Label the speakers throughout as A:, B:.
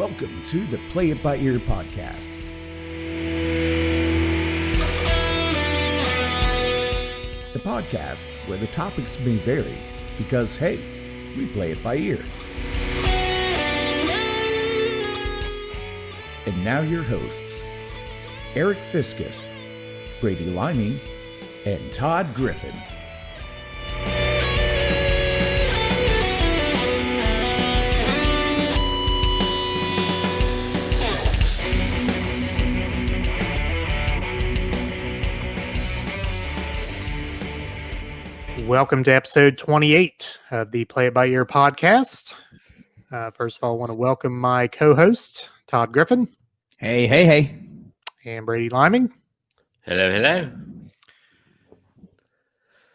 A: Welcome to the Play It By Ear podcast. The podcast where the topics may vary because, hey, we play it by ear. And now your hosts, Aric Fiscus, Brady Liming, and Todd Griffin.
B: Welcome to episode 28 of the Play It By Ear podcast. First of all, I want to welcome my co-host, Todd Griffin.
C: Hey.
B: And Brady Liming.
D: Hello.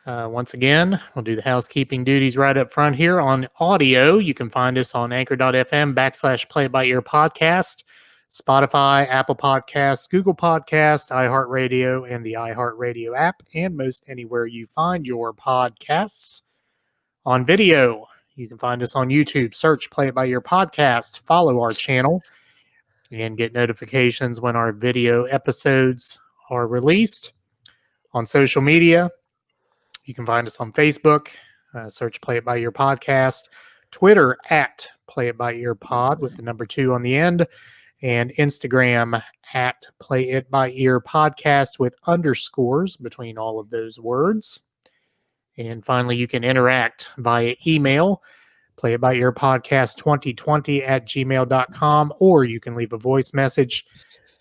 B: Once again, we'll do the housekeeping duties right up front here on audio. You can find us on anchor.fm/Play It By Ear podcast, Spotify, Apple Podcasts, Google Podcasts, iHeartRadio, and the iHeartRadio app, and most anywhere you find your podcasts. On video, you can find us on YouTube. Search Play It By Ear podcast, follow our channel, and get notifications when our video episodes are released. On social media, you can find us on Facebook, search Play It By Ear podcast, Twitter at Play It By Ear pod with the number 2 on the end, and Instagram at Play It By Ear podcast with underscores between all of those words. And finally, you can interact via email, playitbyearpodcast2020@gmail.com, or you can leave a voice message.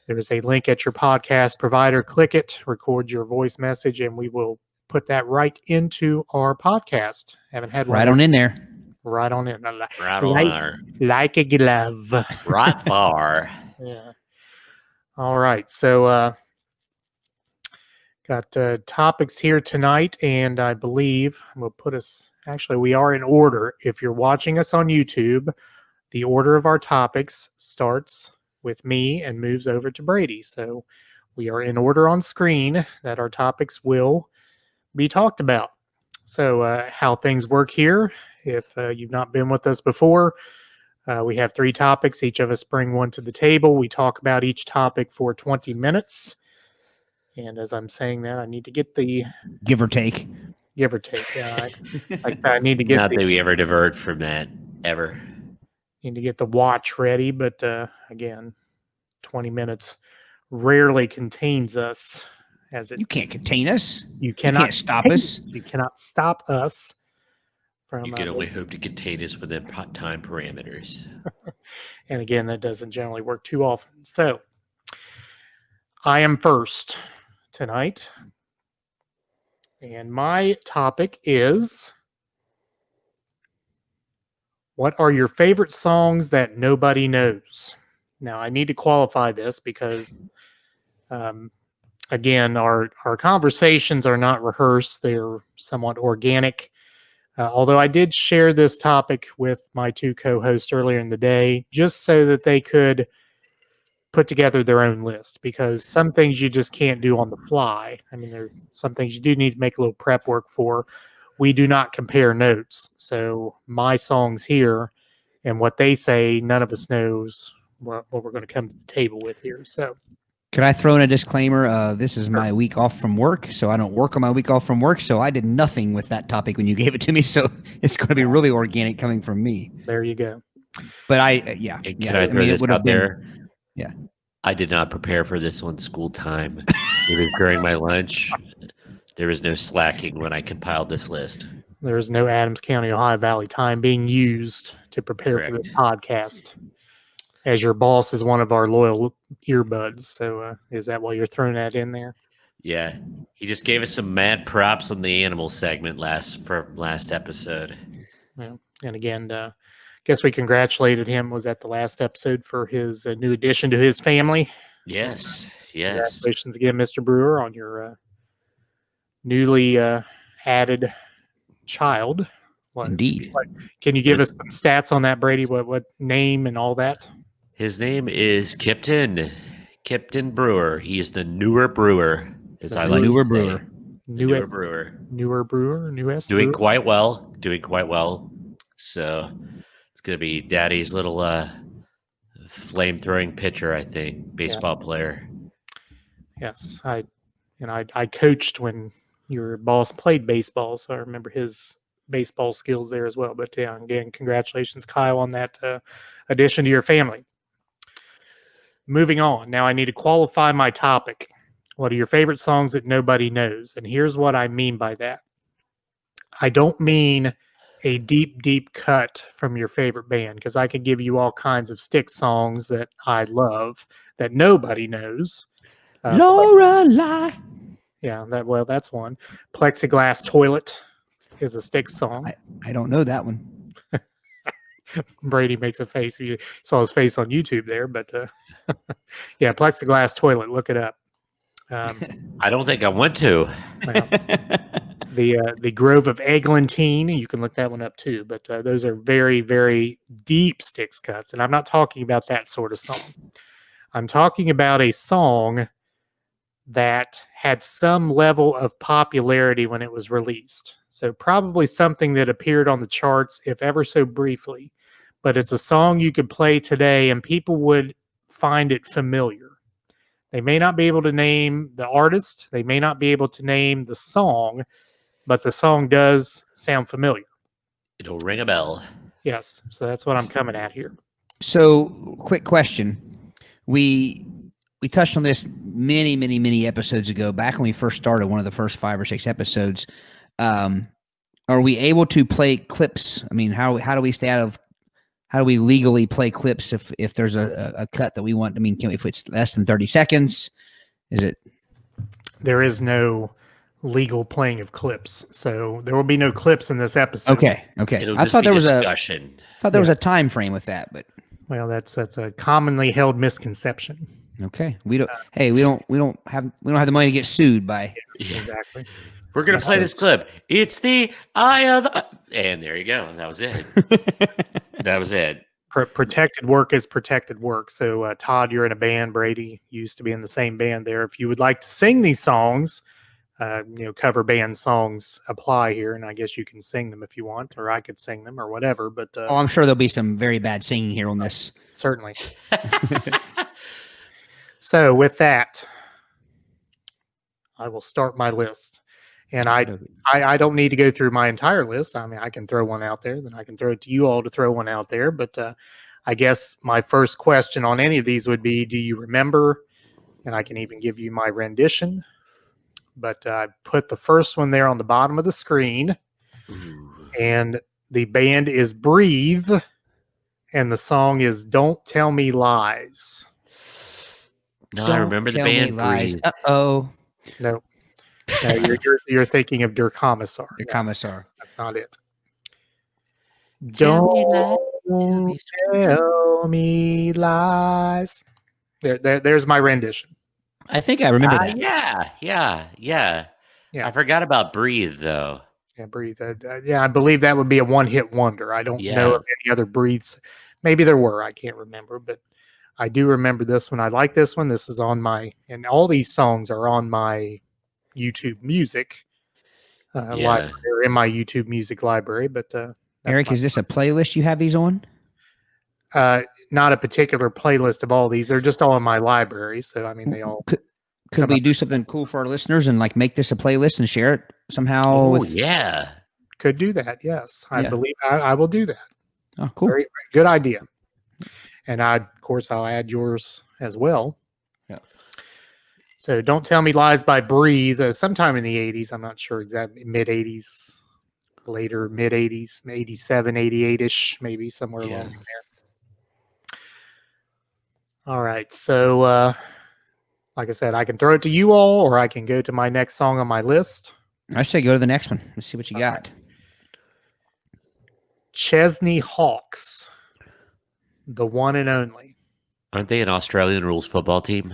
B: There is a link at your podcast provider. Click it, record your voice message, and we will put that right into our podcast. Haven't had one.
C: Right on in there.
B: Right on in.
D: Right on there.
B: Like a glove.
D: Right far.
B: Yeah. All right. So, got topics here tonight, and I believe we'll put us, actually, we are in order. If you're watching us on YouTube, the order of our topics starts with me and moves over to Brady. So we are in order on screen that our topics will be talked about. So how things work here, if you've not been with us before, we have 3 topics. Each of us bring one to the table. We talk about each topic for 20 minutes. And as I'm saying that, I need to get the...
C: Give or take.
B: Yeah, I need to get
D: Not that we ever divert from that, ever.
B: Need to get the watch ready. But again, 20 minutes rarely contains us.
C: You can't contain us.
B: You
C: can't stop us.
B: You cannot stop us from.
D: You can only hope to contain us within time parameters.
B: And again, that doesn't generally work too often. So, I am first tonight, and my topic is: what are your favorite songs that nobody knows? Now, I need to qualify this because. Again, our conversations are not rehearsed. They're somewhat organic. Although I did share this topic with my 2 co-hosts earlier in the day, just so that they could put together their own list, because some things you just can't do on the fly. I mean, there's some things you do need to make a little prep work for. We do not compare notes. So my songs here and what they say, none of us knows what we're going to come to the table with here. So.
C: Could I throw in a disclaimer? This is my week off from work, so I don't work on my week off from work, so I did nothing with that topic when you gave it to me, so it's going to be really organic coming from me.
B: There you go.
C: But I
D: throw this out there?
C: Yeah.
D: I did not prepare for this one school time. It was during my lunch. There was no slacking when I compiled this list.
B: There is no Adams County, Ohio Valley time being used to prepare for this podcast. As your boss is one of our loyal earbuds. So is that why you're throwing that in there?
D: Yeah. He just gave us some mad props on the animal segment last episode.
B: Yeah. And again, guess we congratulated him. Was that the last episode for his new addition to his family?
D: Yes.
B: Congratulations again, Mr. Brewer, on your newly added child.
C: Indeed.
B: Can you give us some stats on that, Brady? What name and all that?
D: His name is Kipton Brewer. He's the newer brewer, as I like to say. Newer brewer.
B: Newest.
D: Doing quite well. So it's going to be Daddy's little Flame-throwing pitcher, I think. Baseball player.
B: Yes, I coached when your boss played baseball, so I remember his baseball skills there as well. But yeah, again, congratulations, Kyle, on that addition to your family. Moving on. Now I need to qualify my topic. What are your favorite songs that nobody knows? And here's what I mean by that. I don't mean a deep, deep cut from your favorite band, because I could give you all kinds of stick songs that I love that nobody knows.
C: Lorelei.
B: Yeah, that's one. Plexiglass Toilet is a Styx song.
C: I don't know that one.
B: Brady makes a face. You saw his face on YouTube there, but yeah, Plexiglass Toilet. Look it up.
D: I don't think I want to.
B: Well, the Grove of Eglantine. You can look that one up too. But those are very, very deep Styx cuts, and I'm not talking about that sort of song. I'm talking about a song that had some level of popularity when it was released. So probably something that appeared on the charts, if ever so briefly. But it's a song you could play today and people would find it familiar. They may not be able to name the artist. They may not be able to name the song, but the song does sound familiar.
D: It'll ring a bell.
B: Yes. So that's what I'm coming at here.
C: So, quick question. We touched on this many episodes ago, back when we first started, one of the first 5 or 6 episodes. Are we able to play clips? I mean, how do we stay out of, how do we legally play clips if there's a cut that we want? I mean, if it's less than 30 seconds, is it?
B: There is no legal playing of clips, so there will be no clips in this episode.
C: Okay.
D: It'll
C: I
D: just
C: thought
D: be
C: there was
D: discussion.
C: was a time frame with that, but
B: Well, that's a commonly held misconception.
C: okay. We don't have the money to get sued by.
D: Yeah.
B: Exactly.
D: We're going to play this clip. It's the eye of the... And there you go. That was it. That was it.
B: Protected work is protected work. So, Todd, you're in a band. Brady used to be in the same band there. If you would like to sing these songs, cover band songs apply here, and I guess you can sing them if you want, or I could sing them or whatever. But
C: I'm sure there'll be some very bad singing here on this.
B: Certainly. So, with that, I will start my list. And I don't need to go through my entire list. I mean, I can throw one out there, then I can throw it to you all to throw one out there. But I guess my first question on any of these would be, do you remember? And I can even give you my rendition. But I put the first one there on the bottom of the screen.
D: Ooh.
B: And the band is Breathe. And the song is Don't Tell Me Lies.
D: No, I remember the band Breathe.
C: Uh-oh.
B: No. You're thinking of Der Kommissar.
C: Der Kommissar.
B: That's not it.
D: Tell
B: Don't tell me lies. There's my rendition.
C: I think I remember that.
D: Yeah. I forgot about Breathe, though.
B: Yeah, Breathe. I believe that would be a one-hit wonder. I don't know of any other Breathes. Maybe there were. I can't remember, but I do remember this one. I like this one. This is on my, and all these songs are on my YouTube Music library, or in my YouTube Music library. But
C: Aric, is this a playlist you have these on?
B: Not a particular playlist of all these. They're just all in my library. So I mean, they all.
C: Could we do something cool for our listeners and like make this a playlist and share it somehow?
B: Could do that. Yes, I believe I will do that.
C: Oh, cool.
B: Very good idea. And of course, I'll add yours as well.
C: Yeah.
B: So Don't Tell Me Lies by Breathe, sometime in the 80s. I'm not sure exactly, mid-80s, later mid-80s, 87, 88-ish, maybe somewhere along there. All right. So, like I said, I can throw it to you all, or I can go to my next song on my list.
C: I say go to the next one. Let's see what you got.
B: Chesney Hawks, the one and only.
D: Aren't they an Australian rules football team?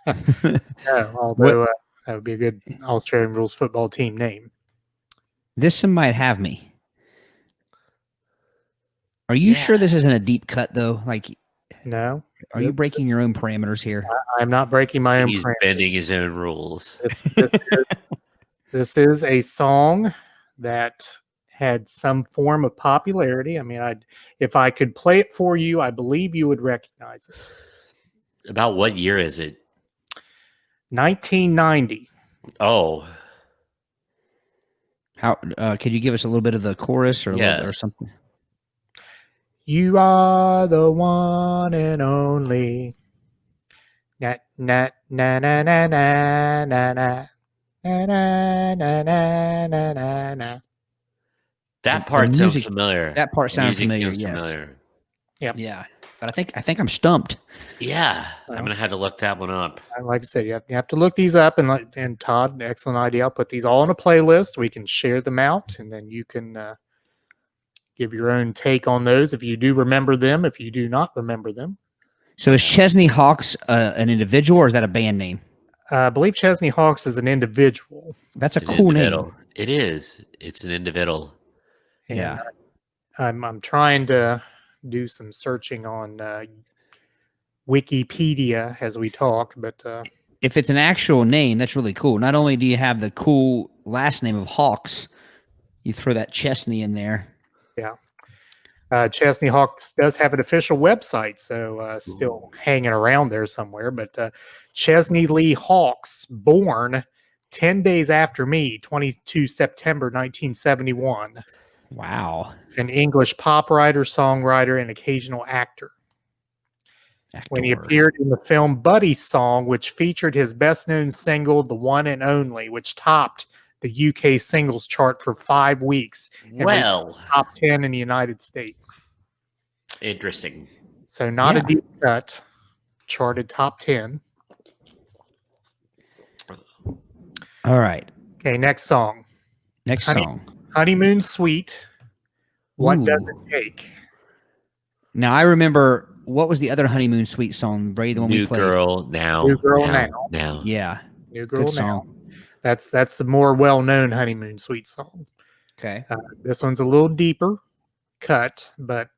B: No, although that would be a good Australian rules football team name.
C: This one might have me. Are you sure this isn't a deep cut, though? Like,
B: no.
C: Are you breaking your own parameters here?
B: I'm not breaking my own parameters.
D: He's bending his own rules.
B: This is a song that had some form of popularity. I mean, if I could play it for you, I believe you would recognize it.
D: About what year is it?
B: 1990.
D: Oh,
C: How could you give us a little bit of the chorus or a little or something?
B: You are the one and only. Na na na na na na na na na na na na na na.
D: that part sounds
C: music-
D: familiar.
C: That part sounds
D: Music
C: familiar.
D: sounds
C: Yes.
D: familiar.
B: Yep.
C: Yeah, but I think I'm stumped.
D: Yeah,
B: Well,
D: I'm gonna have to look that one up.
B: Like I said, you have to look these up, and Todd, excellent idea. I'll put these all in a playlist. We can share them out, and then you can give your own take on those if you do remember them. If you do not remember them,
C: So is Chesney Hawks an individual or is that a band name?
B: I believe Chesney Hawks is an individual.
C: That's a
D: An
C: cool
D: individual.
C: name.
D: It is. It's an individual.
B: And
C: Yeah.
B: I'm trying to do some searching on Wikipedia as we talk, but
C: If it's an actual name, that's really cool. Not only do you have the cool last name of Hawks, you throw that Chesney in there.
B: Chesney Hawks does have an official website, so still hanging around there somewhere. But Chesney Lee Hawks, born 10 days after me, 22 September 1971.
C: Wow.
B: An English pop writer, songwriter, and occasional actor. When he appeared in the film Buddy Song, which featured his best-known single, The One and Only, which topped the UK singles chart for 5 weeks. And
D: Well,
B: top 10 in the United States.
D: interesting.
B: So not a
C: Yeah.
B: deep cut. Charted top 10.
C: All right.
B: Okay, next song.
C: Next song.
B: Honeymoon Suite. What does
C: Ooh.
B: it take?
C: Now I remember what was the other Honeymoon Suite song, Brady, the one
D: New
C: we played?
D: girl now.
B: New Girl
D: Now.
C: Yeah.
B: New Girl
C: Good
B: Now.
C: song.
B: That's the more well-known Honeymoon Suite song.
C: Okay.
B: This one's a little deeper cut, but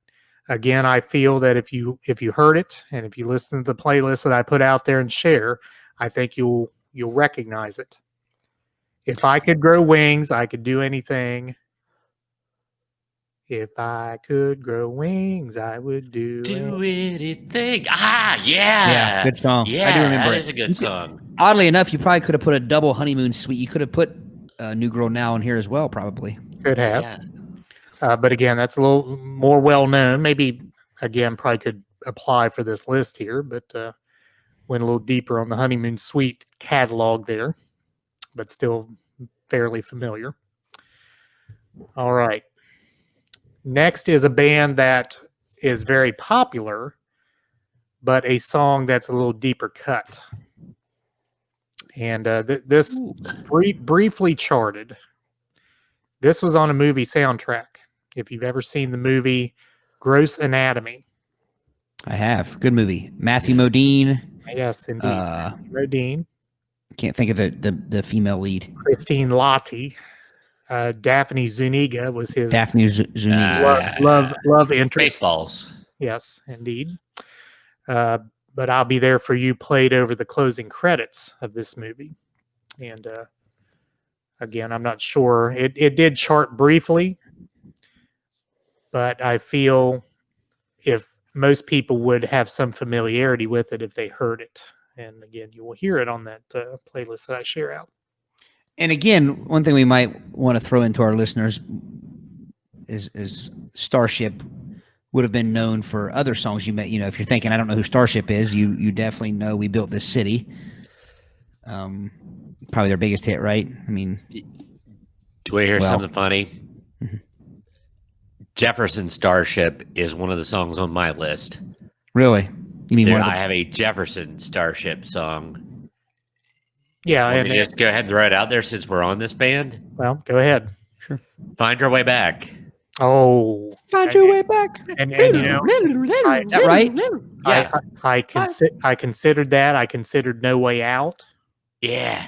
B: again, I feel that if you heard it and if you listen to the playlist that I put out there and share, I think you'll recognize it. If I could grow wings, I could do anything. If I could grow wings, I would do
D: anything. Ah, yeah.
C: Yeah, good song.
D: Yeah,
C: I do remember
D: that
C: it.
D: is a good song.
C: Oddly enough, you probably could have put a double Honeymoon Suite. You could have put New Girl Now in here as well, probably.
B: Could have.
D: Yeah.
B: But again, that's a little more well-known. Maybe, again, probably could apply for this list here, but went a little deeper on the Honeymoon Suite catalog there, but still fairly familiar. All right. Next is a band that is very popular, but a song that's a little deeper cut. And this briefly charted. This was on a movie soundtrack. If you've ever seen the movie Gross Anatomy.
C: I have. Good movie. Matthew Modine.
B: Yes, indeed. Modine.
C: Can't think of the female lead.
B: Christine Lottie. Daphne Zuniga was his
C: Daphne Zuniga.
B: love interest.
D: Baseballs.
B: Yes, indeed. But I'll Be There For You played over the closing credits of this movie. And again, I'm not sure. It did chart briefly, but I feel if most people would have some familiarity with it if they heard it. And again, you will hear it on that playlist that I share out.
C: And again, one thing we might want to throw into our listeners is Starship would have been known for other songs you met. You know, if you're thinking, I don't know who Starship is, you definitely know We Built This City. Probably their biggest hit, right? I mean,
D: Do we hear something funny?
C: Mhm.
D: Jefferson Starship is one of the songs on my list.
C: really? You mean one of
D: I
C: the,
D: have a Jefferson Starship song.
B: Yeah,
D: Want
B: and
D: me to just go ahead and throw it out there since we're on this band?
B: well, go ahead.
D: Find Our Way Back.
B: Oh,
C: Find Your Way Back?
B: and you know,
C: Is that right?
D: Yeah.
B: I considered that. I considered No Way Out.
D: Yeah.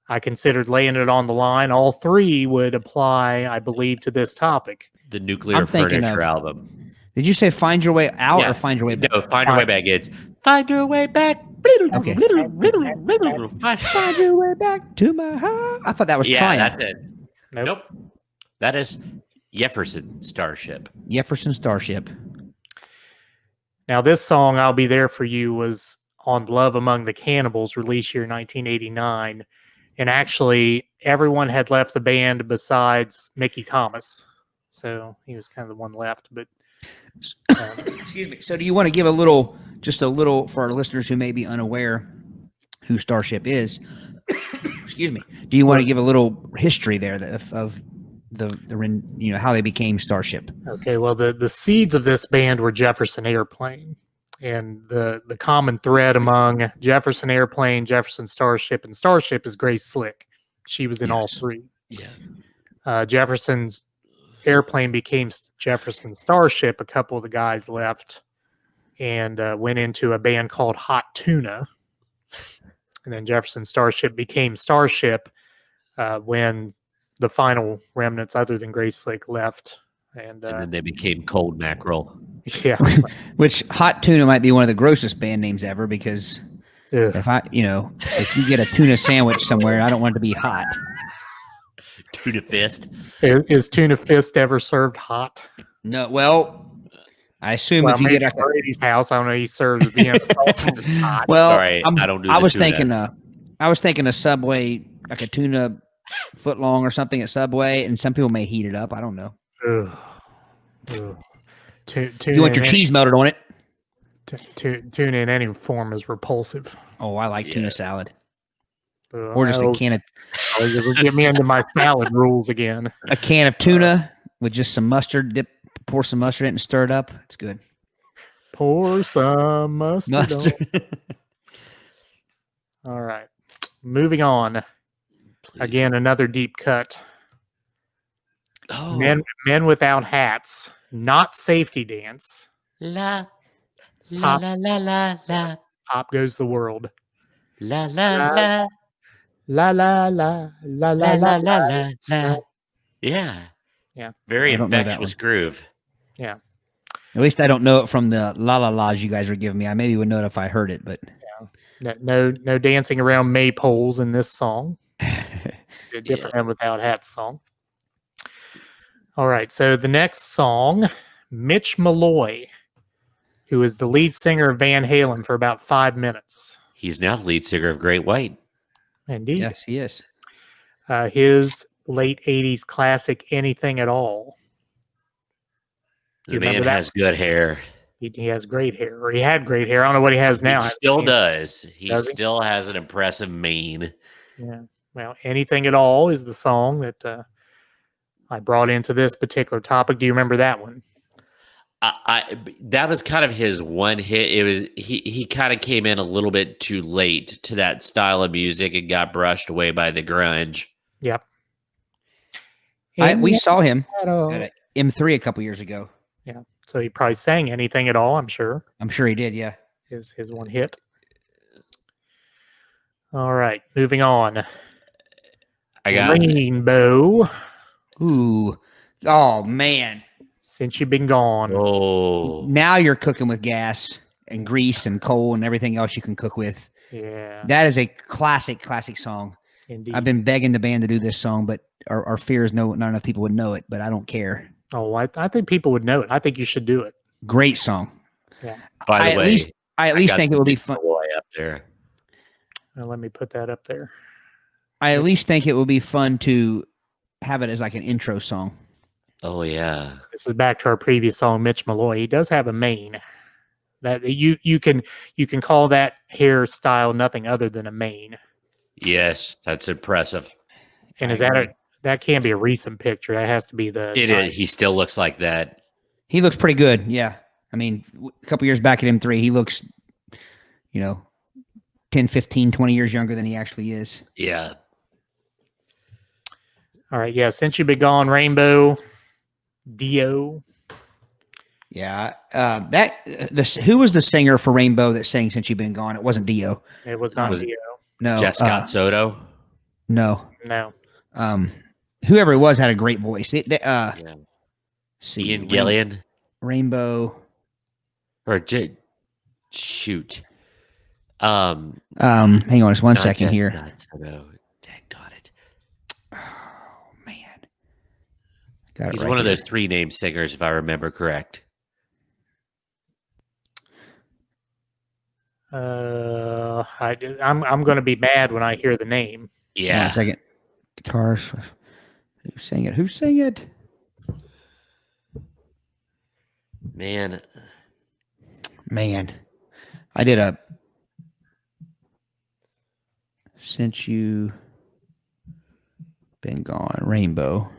B: I considered Laying It on the Line. All three would apply, I believe, to this topic.
D: The Nuclear
C: I'm thinking
D: Furniture
C: of-
D: album.
C: Did you say Find Your Way Out
D: Yeah.
C: or Find Your Way Back?
D: No, Find Your Way Back. It's Find Your Way Back.
C: Okay. Find Your Way Back to my heart. I thought that was
D: Yeah,
C: Triumph.
D: that's it.
B: Nope.
D: That is Jefferson Starship.
C: Jefferson Starship.
B: Now, this song, I'll Be There For You, was on Love Among the Cannibals, released year 1989. And actually, everyone had left the band besides Mickey Thomas. So he was kind of the one left. But
C: Excuse me. So do you want to give just a little, for our listeners who may be unaware who Starship is? Excuse me. Do you want to give a little history there of the how they became Starship?
B: Okay, well, the seeds of this band were Jefferson Airplane. And the common thread among Jefferson Airplane, Jefferson Starship, and Starship is Grace Slick. She was in all three.
D: Yeah.
B: Jefferson's Airplane became Jefferson Starship. A couple of the guys left and went into a band called Hot Tuna. And then Jefferson Starship became Starship when the final remnants other than Grace Slick left. And
D: then they became Cold Mackerel.
B: Yeah.
C: Which Hot Tuna might be one of the grossest band names ever, because if you get a tuna sandwich somewhere, I don't want it to be hot.
D: Tuna Fist.
B: Is Tuna Fist ever served hot?
C: No, well, I assume if you get a
B: Brady's house, I don't know, he serves the hot.
C: Well,
D: sorry, I don't do.
C: I was thinking a Subway, like a tuna foot long or something at Subway, and some people may heat it up. I don't know. You want your cheese melted on it?
B: Tuna in any form is repulsive.
C: Oh, I like tuna salad.
B: Or
C: just a can of.
B: Get me into my salad rules again.
C: A can of tuna with just some mustard. Pour some mustard in it and stir it up. It's good.
B: Pour some mustard. All right. Moving on. Please. Again, another deep cut.
D: Oh.
B: Men Without Hats. Not Safety Dance.
D: La la la la la la.
B: Pop Goes the World.
D: La la la.
B: La la la la la la la la.
D: Yeah.
B: Yeah.
D: Very infectious groove.
B: Yeah.
C: At least I don't know it from the la la la's you guys are giving me. I maybe would know it if I heard it, but
B: no dancing around maypoles in this song. A different Men Without Hats song. All right, so the next song, Mitch Malloy, who is the lead singer of Van Halen for about 5 minutes.
D: He's now the lead singer of Great White.
B: Indeed.
C: Yes, he is.
B: His late 80s classic, Anything at All.
D: The man has good hair.
B: He has great hair, or he had great hair. I don't know what he has now.
D: He still does. He still has an impressive mane.
B: Yeah. Well, Anything at All is the song that I brought into this particular topic. Do you remember that one?
D: That was kind of his one hit. It was he kind of came in a little bit too late to that style of music and got brushed away by the grunge.
B: Yep.
C: We saw him at M3 a couple years ago.
B: Yeah. So he probably sang Anything at All, I'm sure.
C: I'm sure he did, yeah.
B: His one hit. All right, moving on.
D: I got
B: Rainbow.
C: Ooh. Oh, man.
B: Since You've Been Gone.
D: Oh.
C: Now you're cooking with gas and grease and coal and everything else you can cook with.
B: Yeah.
C: That is a classic song.
B: Indeed.
C: I've been begging the band to do this song, but our fear is not enough people would know it, but I don't care.
B: Oh, I think people would know it. I think you should do it.
C: Great song.
B: Yeah.
D: By the way,
C: I at least think it would be fun.
D: Up there.
B: Well, let me put that up there.
C: I at least think it would be fun to have it as like an intro song.
D: Oh yeah.
B: This is back to our previous song, Mitch Malloy. He does have a mane. That you can call that hairstyle nothing other than a mane.
D: Yes, that's impressive.
B: And that can't be a recent picture. That has to be the.
D: It is. He still looks like that.
C: He looks pretty good. Yeah. I mean, a couple years back at M3, he looks, 10, 15, 20 years younger than he actually is.
D: Yeah.
B: All right. Yeah. Since You've Been Gone, Rainbow, Dio.
C: Yeah. Who was the singer for Rainbow that sang Since You've Been Gone? It wasn't Dio.
B: It was not Dio.
C: No.
D: Jeff Scott Soto?
C: No.
B: Whoever
C: it was had a great voice.
D: Yeah. Ian Gillian?
C: Rainbow.
D: Or shoot.
C: Hang on just one second here.
D: Dang on it.
C: Oh man.
D: He's one of those 3-name singers, if I remember correct.
B: I'm going to be mad when I hear the name.
D: Yeah.
C: Hold on a second. Guitars. Who's saying it? Who's saying it?
D: Man.
C: I did a Since You Been Gone, Rainbow.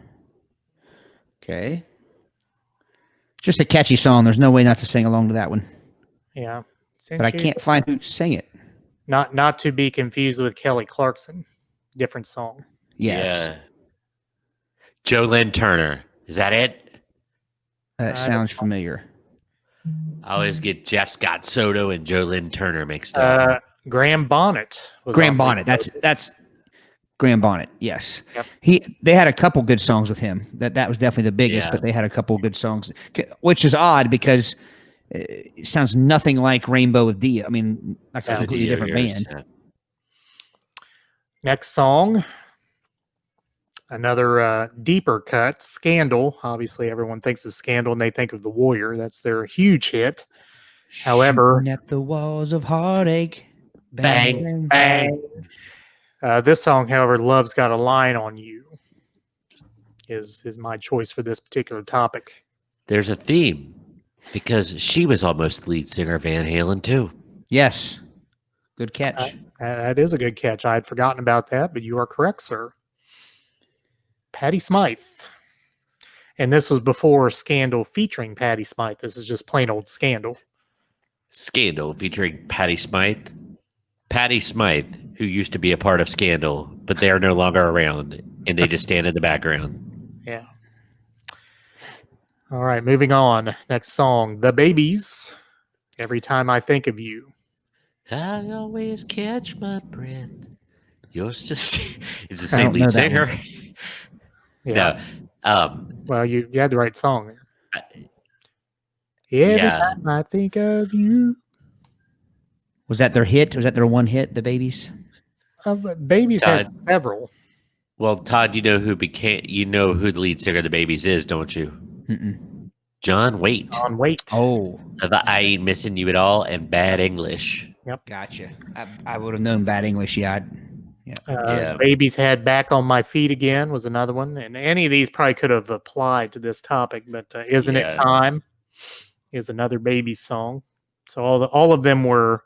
C: Okay. Just a catchy song. There's no way not to sing along to that one.
B: Yeah.
C: But I can't find who sang it.
B: Not to be confused with Kelly Clarkson. Different song.
C: Yes.
D: Yeah. Jolynn Turner. Is that it?
C: That sounds familiar.
D: I always get Jeff Scott Soto and Jolynn Turner mixed up.
B: Graham Bonnet.
C: Graham Bonnet. That's Graham Bonnet. Yes.
B: Yep.
C: They had a couple good songs with him. That was definitely the biggest, but they had a couple good songs, which is odd because it sounds nothing like Rainbow with Dia. I mean, like a completely different band.
D: Yeah.
B: Next song. Another deeper cut, Scandal. Obviously, everyone thinks of Scandal and they think of The Warrior. That's their huge hit. However,
C: Shooting at the walls of heartache.
B: Bang, bang. This song, however, Love's Got a Line on You is my choice for this particular topic.
D: There's a theme because she was almost the lead singer of Van Halen, too.
C: Yes. Good catch.
B: That is a good catch. I had forgotten about that, but you are correct, sir. Patti Smythe. And this was before Scandal featuring Patti Smythe. This is just plain old Scandal.
D: Scandal featuring Patti Smythe. Patti Smythe, who used to be a part of Scandal, but they are no longer around, and they just stand in the background.
B: Yeah. All right, moving on. Next song, The Babies. Every Time I Think of You.
D: I always catch my breath. Yours just it's the same lead singer.
B: Yeah.
D: No.
B: Well, you had the right song there. Every time I think of you.
C: Was that their hit? Was that their one hit, The Babies?
B: Babies had several.
D: Well, Todd, you know who the lead singer of the Babies is, don't you?
C: Mm-mm.
D: John Waite.
B: John Waite.
C: Oh.
D: Of I Ain't Missing You at All and Bad English.
B: Yep.
C: Gotcha. I would have known Bad English. Yeah.
B: Babies had Back on My Feet Again was another one. And any of these probably could have applied to this topic, but Isn't It Time is another Babies song. So all of them were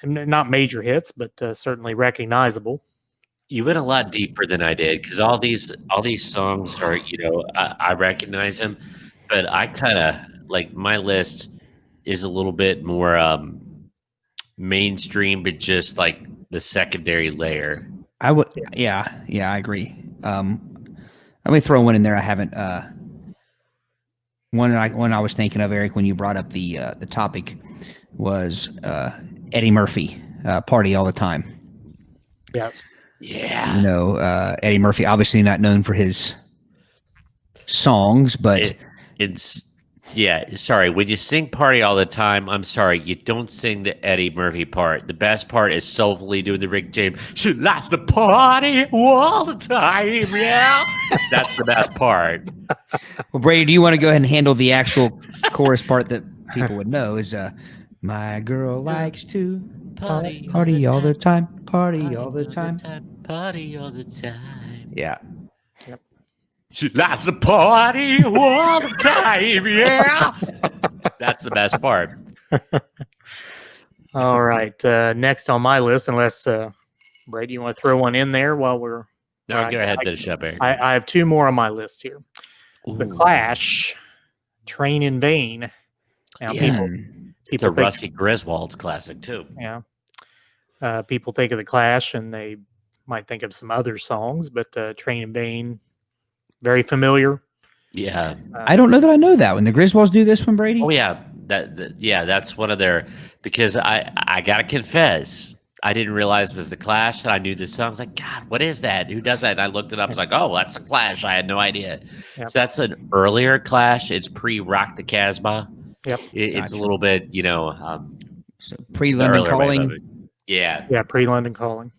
B: not major hits, but certainly recognizable.
D: You went a lot deeper than I did because all these songs are, I recognize them, but I kind of like my list is a little bit more mainstream, but just like the secondary layer.
C: I would, I agree. Let me throw one in there. I haven't. One I was thinking of, Aric, when you brought up the topic was Eddie Murphy, "Party All the Time."
B: Yes.
D: Yeah.
C: Eddie Murphy, obviously not known for his songs, but
D: sorry. When you sing "Party All the Time," I'm sorry, you don't sing the Eddie Murphy part. The best part is soulfully doing the Rick James. She likes to party all the time. Yeah, that's the best part.
C: Well, Brady, do you want to go ahead and handle the actual chorus part that people would know? Is my girl likes to party all the time, party all the time,
D: party all the time.
C: Yeah.
B: Yep.
D: She likes to party all the time. Yeah, that's the best part.
B: All right. Next on my list, unless Brady, you want to throw one in there while we're.
D: No, go ahead, finish up, Eric.
B: I have two more on my list here.
D: Ooh.
B: The Clash, "Train in Vain." Now,
D: It's a Rusty Griswold's classic too.
B: Yeah. People think of the Clash and they might think of some other songs, but "Train in Vain," very familiar.
D: Yeah.
C: I don't know that I know that one. The Griswolds do this one, Brady?
D: Oh yeah. That's one of their, because I gotta confess, I didn't realize it was the Clash, and I knew this song. I was like, God, what is that? Who does that? And I looked it up. I was like, oh, that's the Clash. I had no idea.
B: Yep.
D: So that's an earlier Clash. It's pre-Rock the Casbah.
B: Yep.
D: It's a little bit,
C: so pre-London Calling.
D: Yeah.
B: Yeah, pre-London Calling.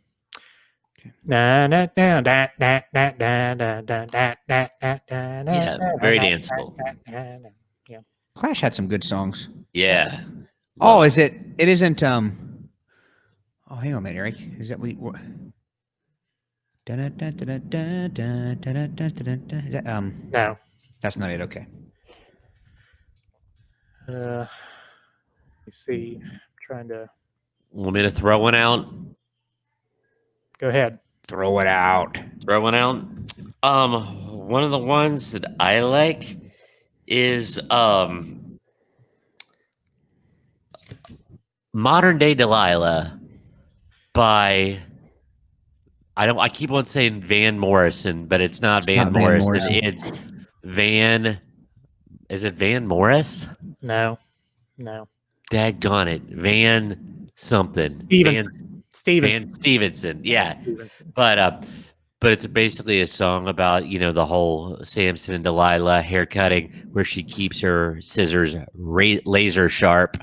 B: Na, na, na, na, na, na, na, na, na, na, na, na, na,
D: Yeah,
B: na,
D: very
B: na,
D: danceable.
B: na, na, na.
C: Clash had some good songs.
D: Yeah.
C: Oh,
D: Love
C: is it? It isn't. Oh, hang on a minute, Eric. Is that we? Is that
B: No.
C: That's not it. Okay.
B: Let me see. I'm trying to
D: Want me to throw one out?
B: go ahead.
C: Throw it out.
D: Throw one out. One of the ones that I like is Modern Day Delilah by I keep on saying Van Morrison, but it's not Van
C: not Van
D: Morrison.
C: Morrison.
D: It's Van. Is it Van Morris?
B: No.
D: Daggone it. Van something.
B: Stevenson.
D: Van Stevenson. Yeah.
B: Stevenson.
D: But it's basically a song about, the whole Samson and Delilah haircutting, where she keeps her scissors laser sharp.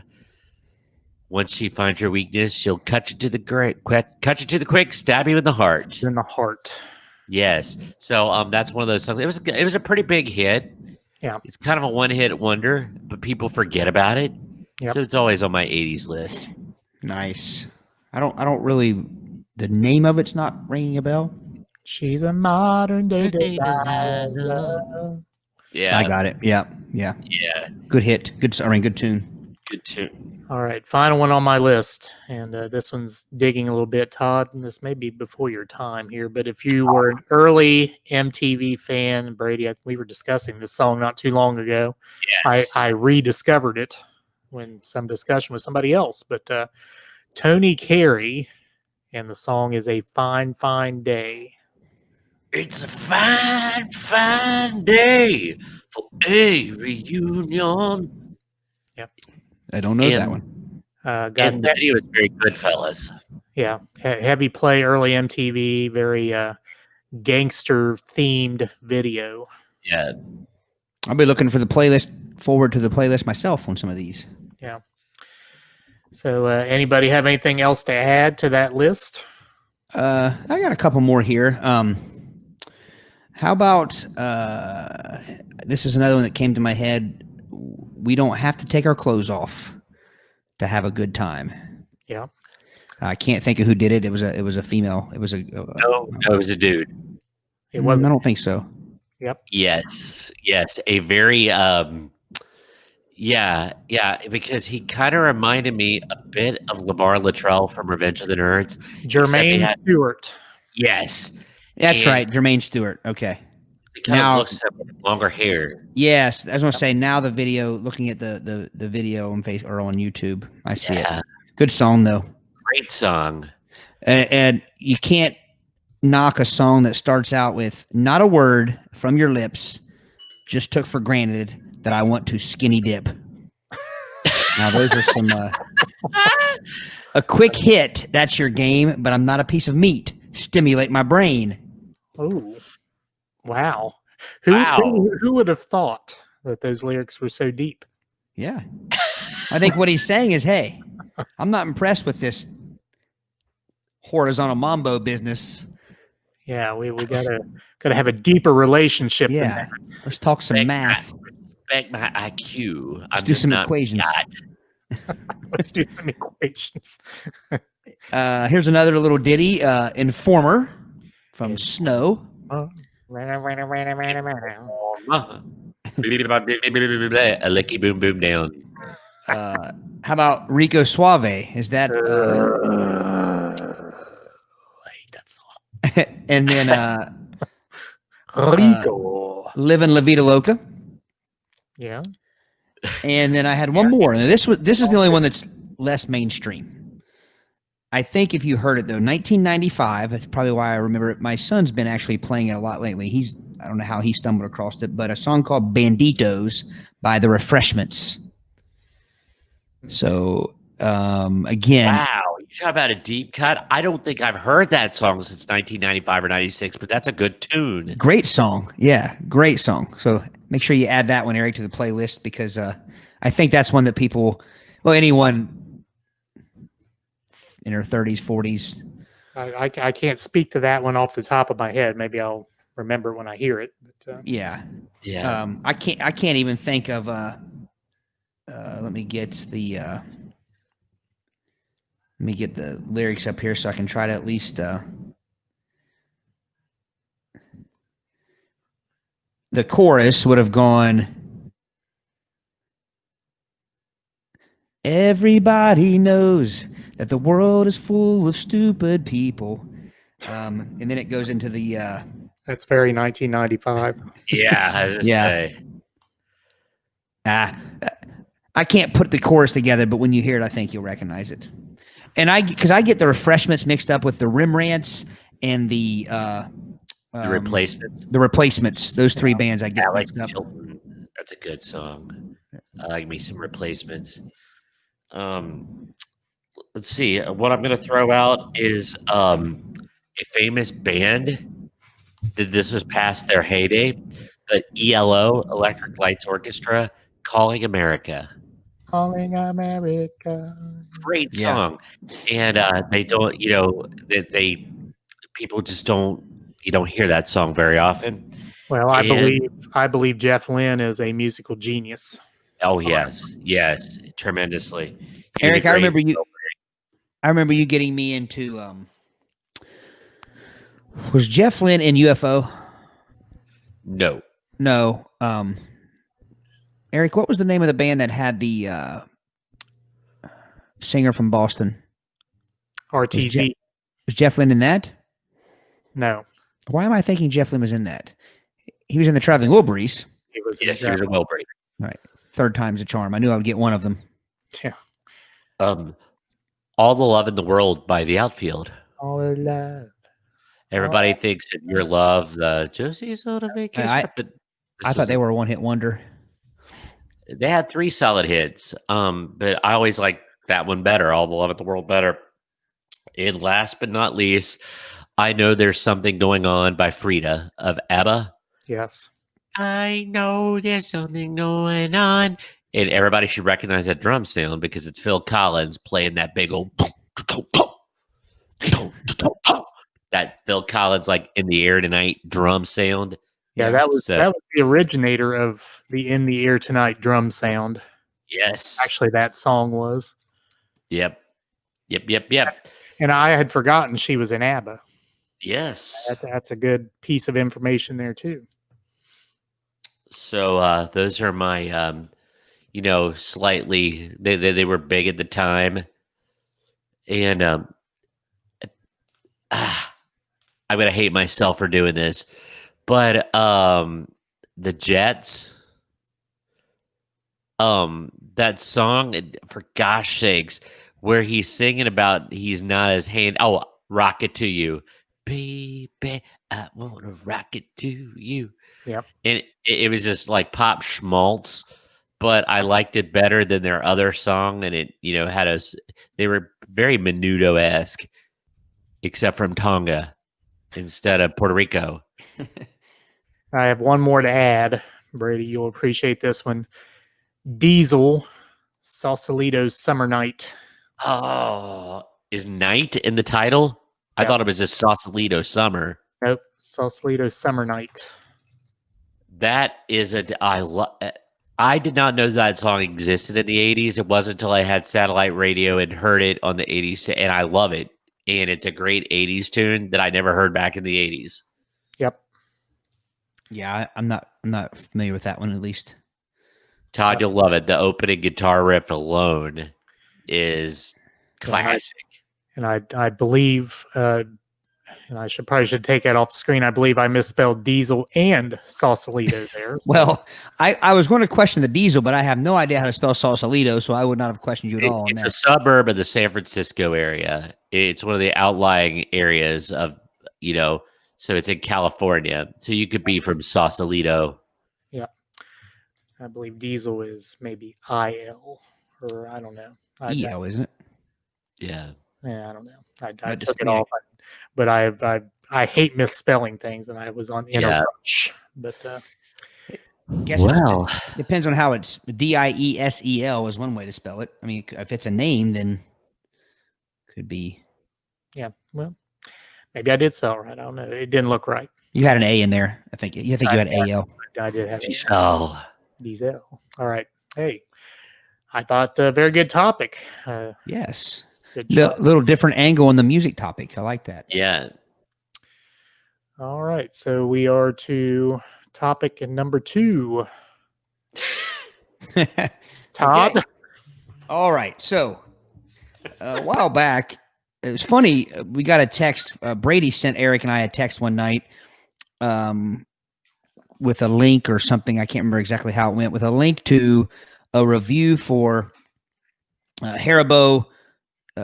D: Once she finds your weakness, she'll cut you to the quick, stab you in the heart.
B: In the heart.
D: Yes. So that's one of those songs. It was a pretty big hit.
B: Yeah.
D: It's kind of a one-hit wonder, but people forget about it.
B: Yep.
D: So it's always on my 80s list.
C: Nice. I don't really. The name of it's not ringing a bell.
B: She's a modern day Delilah.
D: Yeah.
C: I got it. Yeah.
D: Yeah.
C: Good hit. Good tune.
D: Good tune.
B: All right, final one on my list, and this one's digging a little bit, Todd. And this may be before your time here, but if you were an early MTV fan, Brady, we were discussing this song not too long ago.
D: Yes.
B: I rediscovered it when some discussion with somebody else, but Tony Carey, and the song is A Fine, Fine Day.
D: It's a fine, fine day for a reunion.
C: I don't know that one.
B: Got
D: And the video is very good, fellas.
B: Yeah, heavy play, early MTV, very gangster themed video.
D: Yeah.
C: I'll be looking for the playlist. Forward to the playlist myself on some of these.
B: Yeah. So, anybody have anything else to add to that list?
C: I got a couple more here. How about this is another one that came to my head. We don't have to take our clothes off to have a good time.
B: Yeah.
C: I can't think of who did it. It was a female. It was a
D: No, it was a dude.
B: It wasn't.
C: I don't think so.
B: Yep.
D: Yes. A very because he kind of reminded me a bit of Lamar Latrell from Revenge of the Nerds.
B: Jermaine Stewart.
D: Yes.
C: That's
D: And
C: right, Jermaine Stewart. Okay.
D: He kind
C: Now-
D: of looks like longer hair.
C: Yes, I was going to say now the video. Looking at the video on face or on YouTube, I see it. Good song though,
D: Great song.
C: and you can't knock a song that starts out with not a word from your lips. Just took for granted that I want to skinny dip. Now those are some a quick hit. That's your game, but I'm not a piece of meat. Stimulate my brain.
B: Oh, wow.
D: Wow.
B: Who would have thought that those lyrics were so deep?
C: Yeah. I think what he's saying is, hey, I'm not impressed with this horizontal mambo business.
B: Yeah, we gotta have a deeper relationship.
C: Yeah.
B: Than that.
C: Let's talk some math.
D: Respect my IQ.
C: Let's do some equations.
B: Let's do some equations.
C: Here's another little ditty, Informer from Snow.
D: A licky boom boom down.
C: How about Rico Suave? Is that
B: Hate that song.
C: and then
B: Rico.
C: Livin' La Vida Loca.
B: Yeah.
C: And then I had one more. And this is the only one that's less mainstream. I think if you heard it though, 1995, that's probably why I remember it. My son's been actually playing it a lot lately. I don't know how he stumbled across it, but a song called Banditos by The Refreshments. So again,
D: Wow, you talk about a deep cut. I don't think I've heard that song since 1995 or 96, but that's a good tune.
C: great song. Yeah, great song. So make sure you add that one, Eric, to the playlist because I think that's one that anyone in their 30s, 40s,
B: I can't speak to that one off the top of my head. Maybe I'll remember when I hear it. But,
C: Yeah.
D: Yeah.
C: I can't even think of let me get the lyrics up here so I can try to at least the chorus would have gone, everybody knows that the world is full of stupid people. And then it goes into the
B: that's very 1995.
D: Yeah, I was just
C: Yeah.
D: say.
C: I can't put the chorus together, but when you hear it, I think you'll recognize it. And because I get the Refreshments mixed up with the Rembrandts and the
D: Replacements.
C: The Replacements. Those three bands I get
D: Alex
C: mixed up.
D: Chilton. That's a good song. I like me some Replacements. Let's see. What I'm going to throw out is a famous band that this was past their heyday, but ELO, Electric Lights Orchestra, Calling America.
B: Calling America.
D: Great
C: Yeah.
D: song. And they don't, they people just don't, you don't hear that song very often.
B: Well,
D: And-
B: I believe Jeff Lynne is a musical genius.
D: Oh, yes. Yes. Tremendously. He was a
C: Aric, I
D: great-
C: remember you getting me into was Jeff Lynne in UFO?
D: No.
C: No. Aric, what was the name of the band that had the singer from Boston?
B: RTZ.
C: Was Jeff Lynne in that?
B: No,
C: Why am I thinking Jeff Lynne was in that? He was in the Traveling Wilburys.
B: he was.
D: Yes, he was a Wilbury.
C: Right. Third time's a charm. I knew I would get one of them.
B: Yeah.
D: All the Love in the World by The Outfield.
B: All in love.
D: Everybody thinks that Your Love, the Josie's on a vacation. But
C: I thought they were a one-hit wonder.
D: They had 3 solid hits. But I always like that one better, All the Love in the World better. And last but not least, I Know There's Something Going On by Frida of ABBA.
B: Yes.
D: I know there's something going on. And everybody should recognize that drum sound because it's Phil Collins playing that big old that Phil Collins like in the air tonight drum sound.
B: Yeah, that was the originator of the In the Air Tonight drum sound.
D: Yes.
B: Actually, that song was.
D: Yep.
B: And I had forgotten she was in ABBA.
D: Yes.
B: That's a good piece of information there too.
D: So those are my slightly they were big at the time. And I'm gonna hate myself for doing this. But the Jets, that song, for gosh sakes, where he's singing about he's not his hand. Oh, Rock It to You. Baby, I want to rock it to you.
B: Yep.
D: And it was just like pop schmaltz, but I liked it better than their other song. And it, had they were very Menudo-esque, except from Tonga instead of Puerto Rico.
B: I have one more to add. Brady, you'll appreciate this one. Diesel, Sausalito's Summer Night.
D: Oh, is night in the title? I thought it was just Sausalito Summer.
B: Nope, Sausalito's Summer Night.
D: That is I did not know that song existed in the 80s. It wasn't until I had satellite radio and heard it on the 80s, and I love it. And it's a great 80s tune that I never heard back in the 80s.
B: Yep.
C: Yeah, I'm not familiar with that one at least.
D: Todd, you'll love it. The opening guitar riff alone is classic.
B: And I believe, and I should take that off the screen. I believe I misspelled Diesel and Sausalito there.
C: Well, I was going to question the Diesel, but I have no idea how to spell Sausalito, so I would not have questioned you at all.
D: It's a suburb of the San Francisco area. It's one of the outlying areas of, so it's in California. So you could be from Sausalito.
B: Yeah. I believe Diesel is maybe IL, or I don't know.
C: EL, isn't it?
D: Yeah.
B: Yeah, I don't know. I
C: That
B: took
C: just-
B: it off, but I hate misspelling things, and I was on in a rush. But
C: Guess
D: Well,
C: it depends on how it's Diesel is one way to spell it. I mean, if it's a name, then could be.
B: yeah, well, Maybe I did spell it right. I don't know. It didn't look right.
C: You had an A in there. I think you had AL.
B: I did have
D: Diesel.
B: Diesel. All right. Hey, I thought very good topic.
C: Yes.
B: Good job.
C: Little different angle on the music topic. I like that.
D: Yeah.
B: All right. So we are to topic number 2. Todd.
C: Okay. All right. So a while back, it was funny. We got a text. Brady sent Aric and I a text one night with a link or something. I can't remember exactly how it went, with a link to a review for Haribo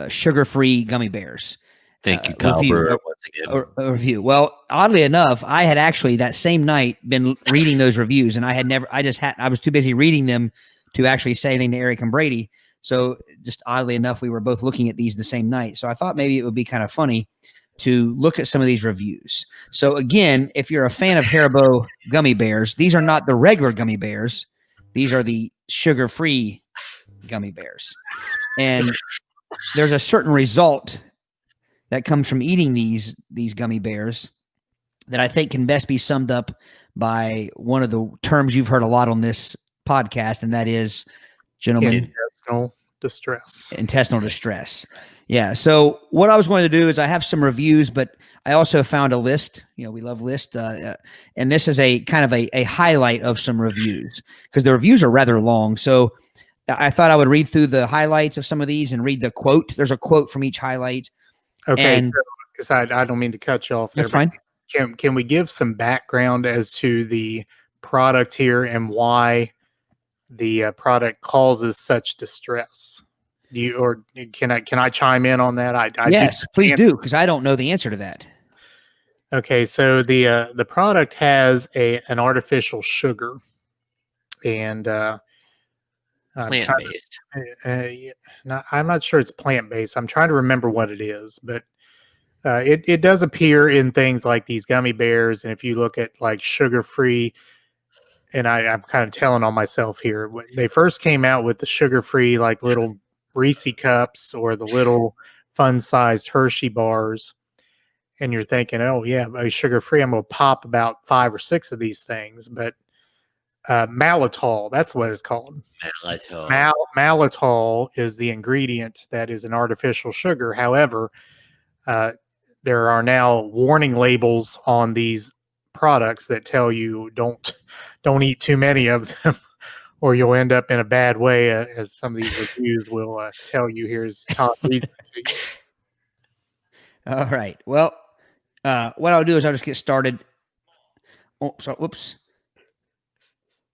C: sugar-free gummy bears.
D: Thank you, Kyle Brewer, once again.
C: A review. Well, oddly enough, I had actually that same night been reading those reviews, and I was too busy reading them to actually say anything to Aric and Brady. So just oddly enough, we were both looking at these the same night. So I thought maybe it would be kind of funny to look at some of these reviews. So again, if you're a fan of Haribo gummy bears, these are not the regular gummy bears. These are the sugar-free gummy bears. And there's a certain result that comes from eating these gummy bears that I think can best be summed up by one of the terms you've heard a lot on this podcast, and that is, gentlemen, intestinal distress. Yeah. So what I was going to do is I have some reviews, but I also found a list. We love lists, and this is a kind of a highlight of some reviews because the reviews are rather long. So I thought I would read through the highlights of some of these and read the quote. There's a quote from each highlight.
B: Okay. Because I don't mean to cut you off there.
C: That's fine.
B: Can we give some background as to the product here and why the product causes such distress? Can I chime in on that?
C: Yes, please do, because I don't know the answer to that.
B: Okay, so the product has an artificial sugar, and
D: plant-based.
B: I'm not sure it's plant-based. I'm trying to remember what it is, but it does appear in things like these gummy bears, and if you look at like sugar-free. And I'm kind of telling on myself here. When they first came out with the sugar-free, like little Reese cups or the little fun-sized Hershey bars, and you're thinking, oh, yeah, sugar-free, I'm going to pop about 5 or 6 of these things. But maltitol, that's what it's called.
D: Maltitol.
B: Maltitol is the ingredient that is an artificial sugar. However, there are now warning labels on these products that tell you don't eat too many of them or you'll end up in a bad way, as some of these reviews will tell you. Here's Todd reading to you.
C: All right. Well, what I'll do is I'll just get started. Oh, so whoops.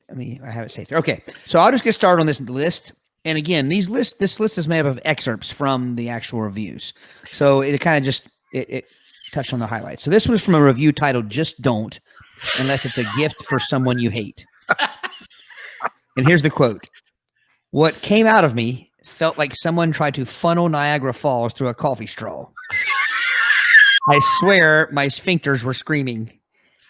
C: I have it saved here. Okay. So I'll just get started on this list. And again, this list is made up of excerpts from the actual reviews. So it kind of just it touched on the highlights. So this was from a review titled "Just Don't, Unless It's a Gift for Someone You Hate." And here's the quote. "What came out of me felt like someone tried to funnel Niagara Falls through a coffee straw. I swear my sphincters were screaming.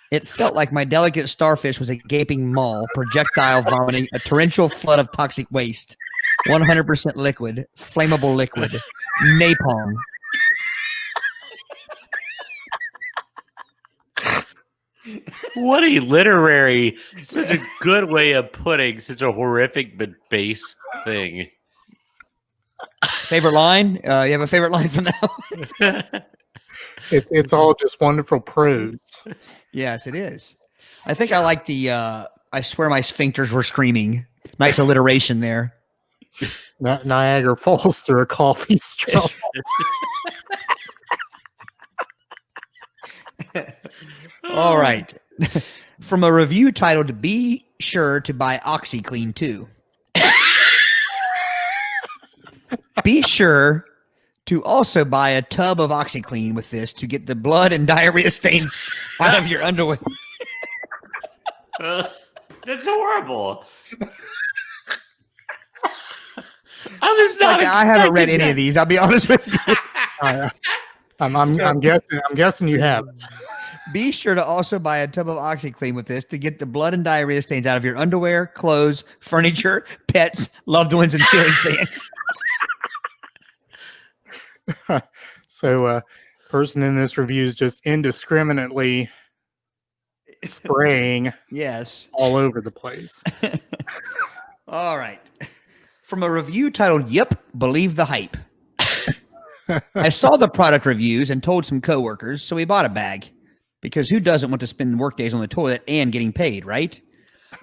C: It felt like my delicate starfish was a gaping maw, projectile vomiting a torrential flood of toxic waste. 100% liquid, flammable liquid, napalm."
D: What a literary, such a good way of putting such a horrific but base thing.
C: Favorite line? You have a favorite line from now?
B: It's all just wonderful prose.
C: Yes, it is. I think I like the I swear my sphincters were screaming. Nice alliteration there.
B: Niagara Falls through a coffee straw.
C: All right. From a review titled "Be Sure to Buy OxyClean Too." Be sure to also buy a tub of OxyClean with this to get the blood and diarrhea stains out of your underwear.
D: That's horrible. I was not.
C: I haven't read any of these. I'll be honest with you.
B: I'm guessing you have.
C: Be sure to also buy a tub of OxyClean with this to get the blood and diarrhea stains out of your underwear, clothes, furniture, pets, loved ones, and ceiling fans.
B: So Person in this review is just indiscriminately spraying
C: Yes.
B: all over the place.
C: All right. From a review titled, Yep, Believe the Hype. I saw the product reviews and told some coworkers, so we bought a bag. Because who doesn't want to spend work days on the toilet and getting paid, right?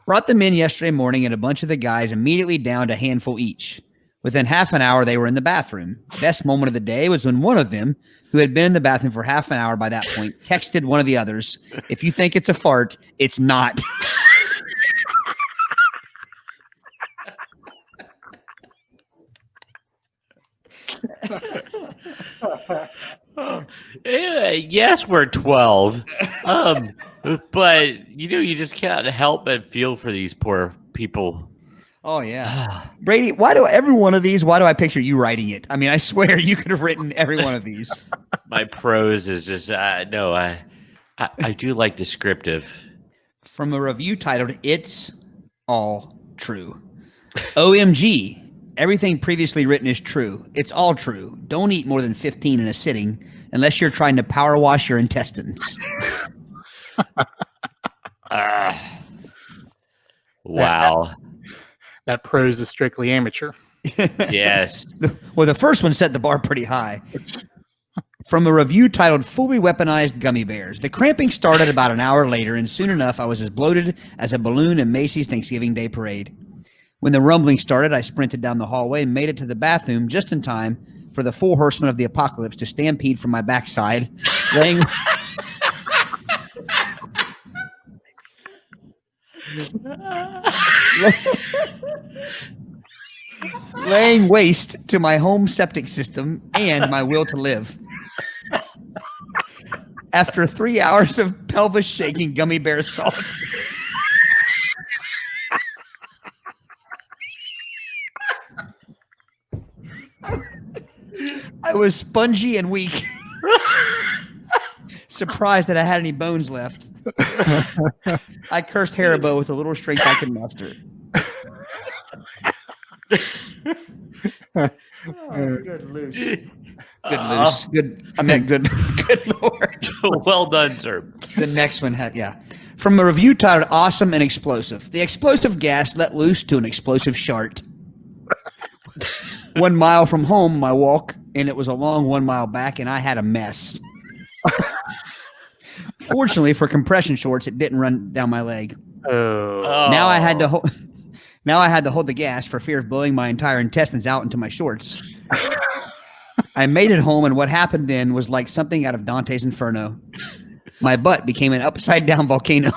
C: Brought them in yesterday morning, and a bunch of the guys immediately downed a handful each. Within half an hour, they were in the bathroom. Best moment of the day was when one of them, who had been in the bathroom for half an hour by that point, texted one of the others, "If you think it's a fart, it's not."
D: Yes, we're 12. But you just can't help but feel for these poor people.
C: Oh, yeah. Brady, why do I picture you writing it? I mean, I swear you could have written every one of these.
D: My prose is just no. I do like descriptive.
C: From a review titled, It's All True. OMG. Everything previously written is true. It's all true. Don't eat more than 15 in a sitting unless you're trying to power wash your intestines.
D: Wow.
B: That prose is strictly amateur.
D: Yes.
C: Well, the first one set the bar pretty high. From a review titled Fully Weaponized Gummy Bears. The cramping started about an hour later, and soon enough, I was as bloated as a balloon in Macy's Thanksgiving Day Parade. When the rumbling started, I sprinted down the hallway and made it to the bathroom just in time for the four horsemen of the apocalypse to stampede from my backside, laying waste to my home septic system and my will to live. After 3 hours of pelvis shaking gummy bear salt, I was spongy and weak. Surprised that I had any bones left. I cursed Haribo with the little strength I could muster. Good loose. Good loose. Good. I meant good. Good Lord.
D: Well done, sir.
C: The next one had, yeah. From a review titled Awesome and Explosive. The explosive gas let loose to an explosive shart. 1 mile from home, my walk, and it was a long 1 mile back, and I had a mess. Fortunately for compression shorts, it didn't run down my leg.
B: Oh.
C: Now I had to hold the gas for fear of blowing my entire intestines out into my shorts. I made it home, and what happened then was like something out of Dante's Inferno. My butt became an upside-down volcano.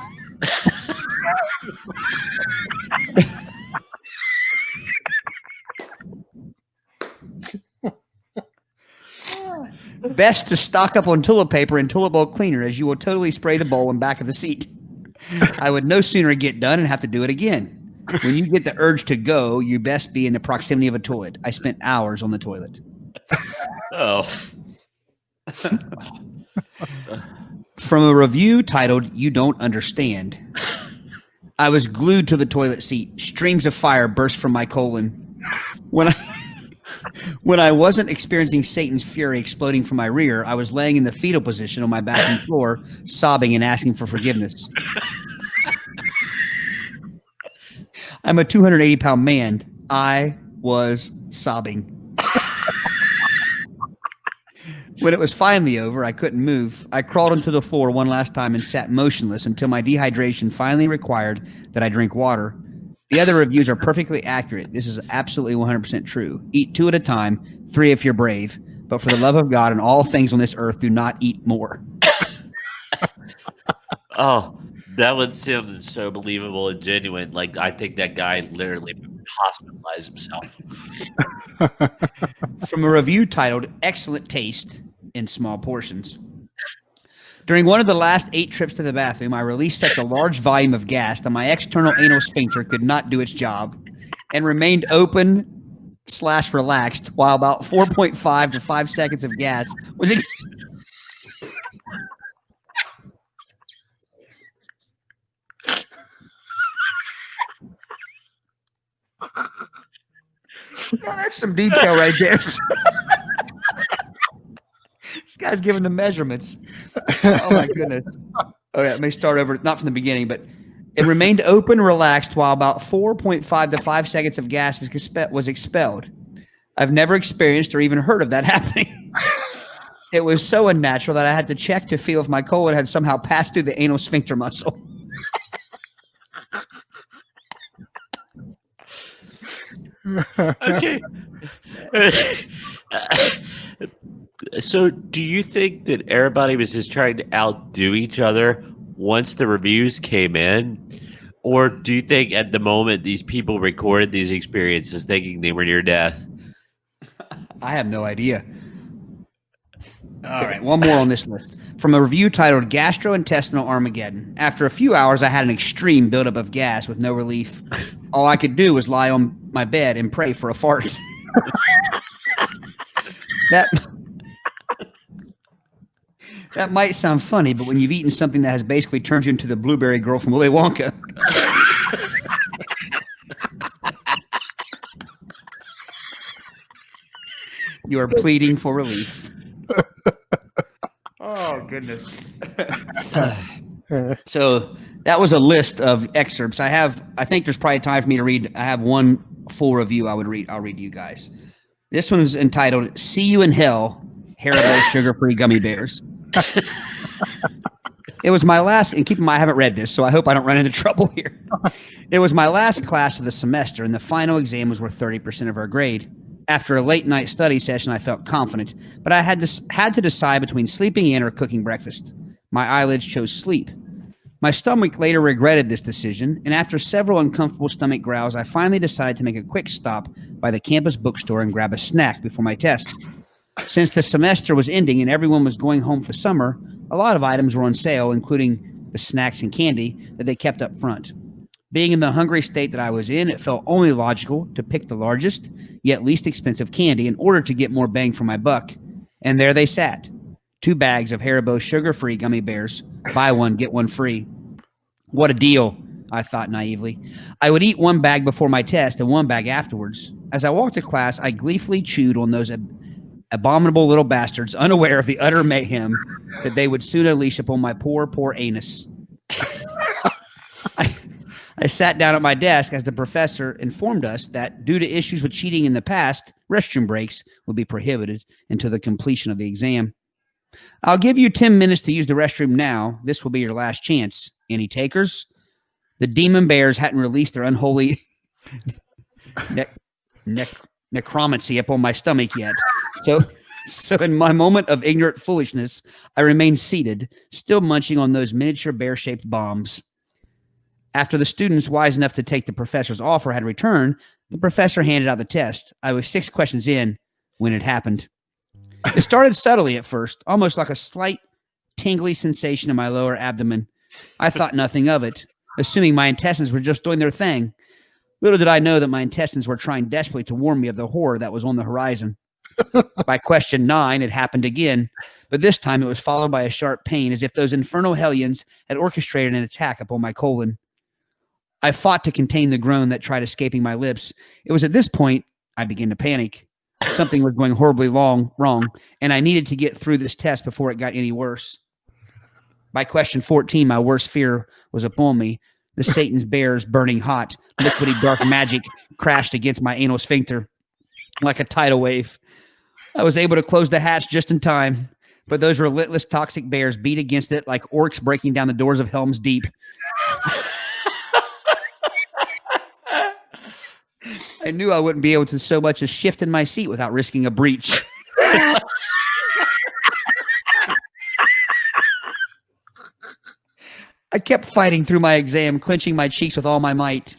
C: Best to stock up on toilet paper and toilet bowl cleaner, as you will totally spray the bowl in back of the seat. I would no sooner get done and have to do it again. When you get the urge to go, you best be in the proximity of a toilet. I spent hours on the toilet.
D: Oh.
C: From a review titled, You Don't Understand. I was glued to the toilet seat. Streams of fire burst from my colon. When I wasn't experiencing Satan's fury exploding from my rear, I was laying in the fetal position on my bathroom floor, sobbing and asking for forgiveness. I'm a 280-pound man. I was sobbing. When it was finally over, I couldn't move. I crawled onto the floor one last time and sat motionless until my dehydration finally required that I drink water. The other reviews are perfectly accurate. This is absolutely 100% true. Eat 2 at a time, 3 if you're brave. But for the love of God and all things on this earth, do not eat more.
D: Oh, that would sound so believable and genuine. Like, I think that guy literally hospitalized himself.
C: From a review titled Excellent Taste in Small Portions. During one of the last 8 trips to the bathroom, I released such a large volume of gas that my external anal sphincter could not do its job and remained open/relaxed while about 4.5 to 5 seconds of gas was Now, that's some detail right there. It's guy's giving the measurements. Oh my goodness. Okay, let me start over, not from the beginning, but it remained open, relaxed, while about 4.5 to 5 seconds of gas was expelled. I've never experienced or even heard of that happening. It was so unnatural that I had to check to feel if my colon had somehow passed through the anal sphincter muscle.
D: Okay. So, do you think that everybody was just trying to outdo each other once the reviews came in? Or do you think at the moment these people recorded these experiences thinking they were near death?
C: I have no idea. All right, one more on this list. From a review titled Gastrointestinal Armageddon. After a few hours, I had an extreme buildup of gas with no relief. All I could do was lie on my bed and pray for a fart. That might sound funny, but when you've eaten something that has basically turned you into the blueberry girl from Willy Wonka. You are pleading for relief. Oh, goodness. So that was a list of excerpts. I think there's probably time for me to read. I have one full review I'll read to you guys. This one's entitled, See You in Hell, Haribo Sugar-Free Gummy Bears. It was my last, and keep in mind, I haven't read this, so I hope I don't run into trouble here. It was my last class of the semester, and the final exam was worth 30% of our grade. After a late night study session, I felt confident, but I had to decide between sleeping in or cooking breakfast. My eyelids chose sleep. My stomach later regretted this decision, and after several uncomfortable stomach growls, I finally decided to make a quick stop by the campus bookstore and grab a snack before my test. Since the semester was ending and everyone was going home for summer, a lot of items were on sale, including the snacks and candy that they kept up front. Being in the hungry state that I was in, it felt only logical to pick the largest, yet least expensive candy in order to get more bang for my buck. And there they sat. 2 bags of Haribo sugar-free gummy bears. Buy one, get one free. What a deal, I thought naively. I would eat 1 bag before my test and 1 bag afterwards. As I walked to class, I gleefully chewed on those abominable little bastards, unaware of the utter mayhem that they would soon unleash upon my poor, poor anus. I sat down at my desk as the professor informed us that due to issues with cheating in the past, restroom breaks would be prohibited until the completion of the exam. I'll give you 10 minutes to use the restroom now. This will be your last chance. Any takers? The demon bears hadn't released their unholy necromancy upon my stomach yet. So in my moment of ignorant foolishness, I remained seated, still munching on those miniature bear-shaped bombs. After the students wise enough to take the professor's offer had returned, the professor handed out the test. I was 6 questions in when it happened. It started subtly at first, almost like a slight tingly sensation in my lower abdomen. I thought nothing of it, assuming my intestines were just doing their thing. Little did I know that my intestines were trying desperately to warn me of the horror that was on the horizon. By question 9, it happened again, but this time it was followed by a sharp pain, as if those infernal hellions had orchestrated an attack upon my colon. I fought to contain the groan that tried escaping my lips. It was at this point I began to panic. Something was going horribly wrong, and I needed to get through this test before it got any worse. By question 14, my worst fear was upon me. The Satan's bears, burning hot, liquidy dark magic crashed against my anal sphincter like a tidal wave. I was able to close the hatch just in time, but those relentless toxic bears beat against it like orcs breaking down the doors of Helm's Deep. I knew I wouldn't be able to so much as shift in my seat without risking a breach. I kept fighting through my exam, clenching my cheeks with all my might.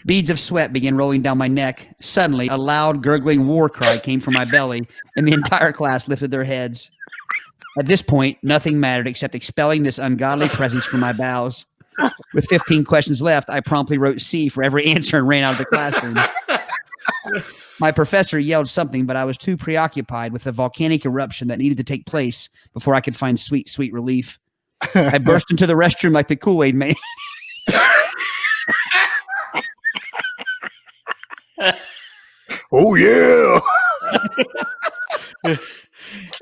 C: Beads of sweat began rolling down my neck. Suddenly, a loud, gurgling war cry came from my belly, and the entire class lifted their heads. At this point, nothing mattered except expelling this ungodly presence from my bowels. With 15 questions left, I promptly wrote C for every answer and ran out of the classroom. My professor yelled something, but I was too preoccupied with the volcanic eruption that needed to take place before I could find sweet, sweet relief. I burst into the restroom like the Kool-Aid man.
A: Oh, yeah.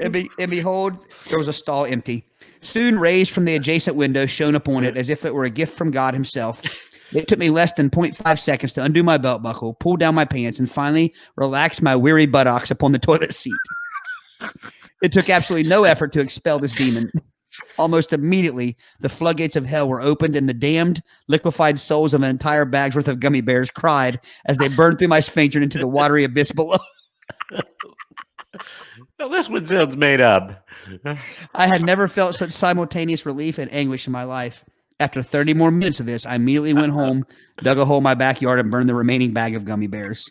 C: And behold, there was a stall empty. Soon rays from the adjacent window shone upon it as if it were a gift from God himself. It took me less than 0.5 seconds to undo my belt buckle, pull down my pants, and finally relax my weary buttocks upon the toilet seat. It took absolutely no effort to expel this demon. Almost immediately, the floodgates of hell were opened, and the damned, liquefied souls of an entire bag's worth of gummy bears cried as they burned through my sphincter into the watery abyss below.
D: Well, this one sounds made up.
C: I had never felt such simultaneous relief and anguish in my life. After 30 more minutes of this, I immediately went home, dug a hole in my backyard, and burned the remaining bag of gummy bears.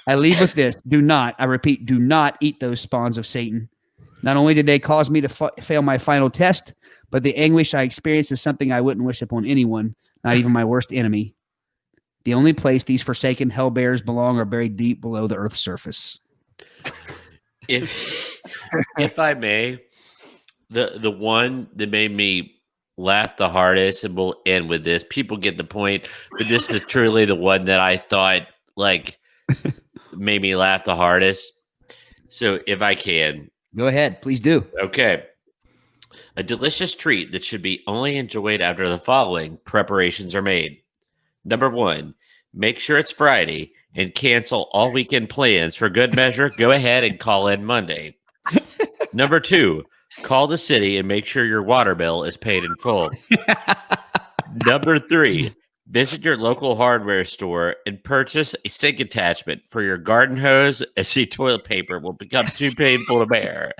C: I leave with this. Do not, I repeat, do not eat those spawns of Satan. Not only did they cause me to fail my final test, but the anguish I experienced is something I wouldn't wish upon anyone, not even my worst enemy. The only place these forsaken hell bears belong are buried deep below the earth's surface.
D: If I may, the one that made me laugh the hardest, and we'll end with this. People get the point, but this is truly the one that I thought made me laugh the hardest. So if I can.
C: Go ahead. Please do.
D: Okay. A delicious treat that should be only enjoyed after the following preparations are made. Number 1, make sure it's Friday and cancel all weekend plans. For good measure, go ahead and call in Monday. Number 2, call the city and make sure your water bill is paid in full. Number 3, visit your local hardware store and purchase a sink attachment for your garden hose, as the toilet paper will become too painful to bear.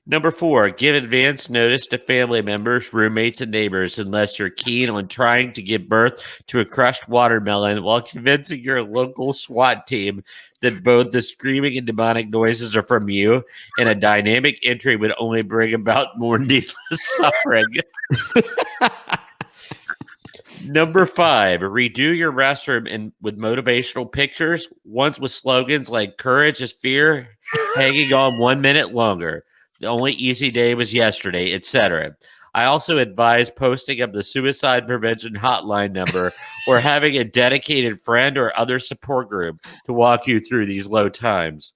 D: Number 4, give advance notice to family members, roommates, and neighbors unless you're keen on trying to give birth to a crushed watermelon while convincing your local SWAT team that both the screaming and demonic noises are from you, and a dynamic entry would only bring about more needless suffering. Number 5, redo your restroom with motivational pictures, once with slogans like "Courage is fear," "Hanging on 1 minute longer," "The only easy day was yesterday," etc. I also advise posting of the suicide prevention hotline number or having a dedicated friend or other support group to walk you through these low times.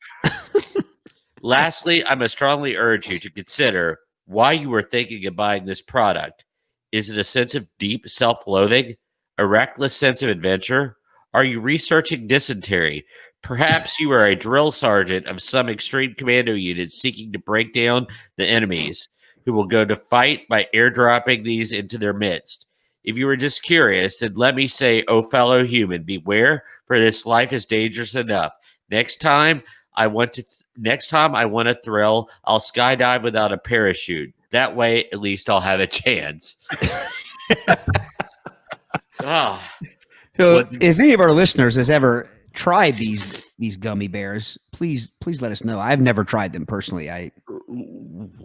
D: Lastly, I must strongly urge you to consider why you were thinking of buying this product. Is it a sense of deep self-loathing? A reckless sense of adventure? Are you researching dysentery? Perhaps you are a drill sergeant of some extreme commando unit seeking to break down the enemies, who will go to fight by airdropping these into their midst. If you were just curious, then let me say, oh, fellow human, beware, for this life is dangerous enough. Next time I want a thrill, I'll skydive without a parachute. That way, at least I'll have a chance.
C: So if any of our listeners has ever tried these gummy bears, please let us know. I've never tried them personally.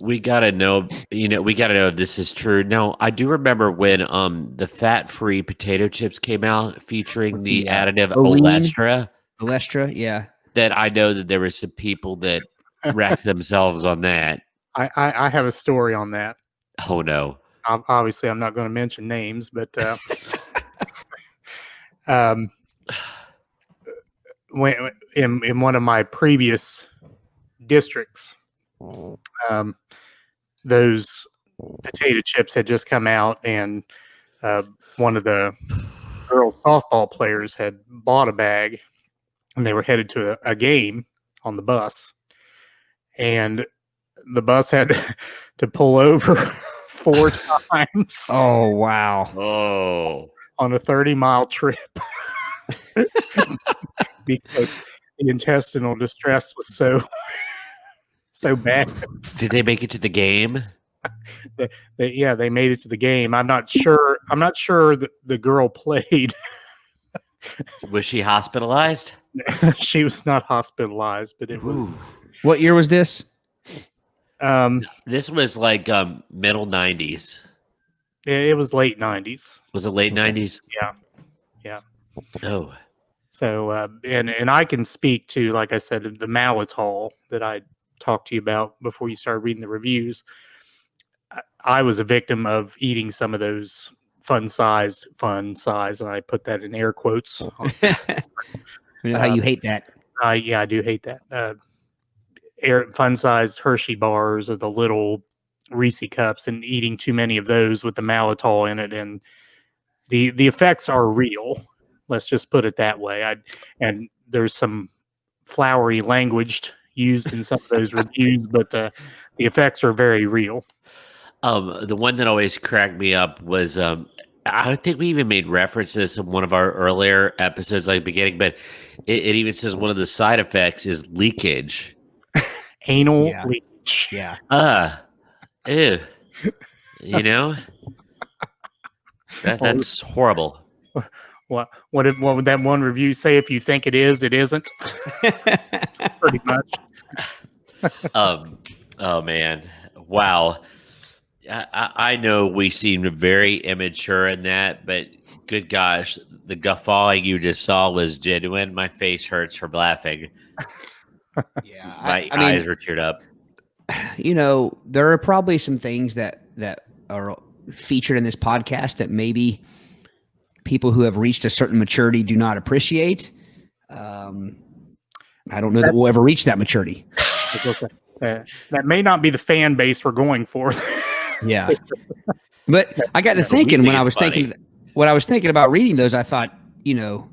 D: We gotta know. We gotta know if this is true. No, I do remember when the fat-free potato chips came out featuring the additive Olestra.
C: Olestra, yeah.
D: That I know that there were some people that wrecked themselves on that.
B: I have a story on that.
D: Oh no!
B: Obviously, I'm not going to mention names, but when in one of my previous districts, those potato chips had just come out, and one of the girls softball players had bought a bag, and they were headed to a game on the bus, and the bus had to pull over 4 times.
C: Oh, wow.
D: Oh,
B: on a 30-mile trip because the intestinal distress was so bad.
D: Did they make it to the game?
B: They made it to the game. I'm not sure that the girl played.
D: Was she hospitalized?
B: She was not hospitalized, but it was.
C: What year was this?
D: This was like middle 90s.
B: It was late 90s.
D: Was it late 90s?
B: Yeah.
D: Oh.
B: So and I can speak to, like I said, the malitol that I talked to you about before you started reading the reviews. I was a victim of eating some of those fun size, and I put that in air quotes.
C: You know how you hate that.
B: Yeah, I do hate that. Fun-sized Hershey bars or the little Reese cups, and eating too many of those with the maltol in it, and the effects are real. Let's just put it that way. And there's some flowery language used in some of those reviews, but the effects are very real.
D: The one that always cracked me up was I think we even made reference to this in one of our earlier episodes, like beginning, but it even says one of the side effects is leakage.
B: Anal leakage.
C: Yeah.
D: Ew. You know? That's horrible.
B: What would that one review say? If you think it is, it isn't. Pretty much.
D: Oh man. Wow. I know we seemed very immature in that, but good gosh, the guffawing you just saw was genuine. My face hurts from laughing.
C: Yeah.
D: My eyes were teared up.
C: You know, there are probably some things that are featured in this podcast that maybe people who have reached a certain maturity do not appreciate. I don't know that we'll ever reach that maturity.
B: That may not be the fan base we're going for.
C: Yeah. But I got to thinking when I was thinking about reading those, I thought, you know,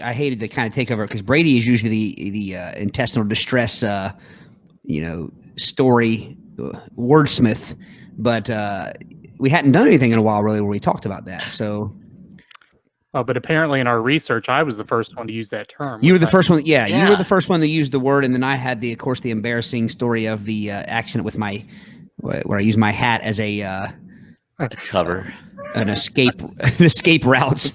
C: I hated to kind of take over because Brady is usually the intestinal distress, story wordsmith, but we hadn't done anything in a while really where we talked about that. So,
B: but apparently in our research, I was the first one to use that term.
C: You were the first one. Yeah, you were the first one to use the word, and then I had the embarrassing story of the accident with where I used my hat as a
D: cover,
C: an escape route.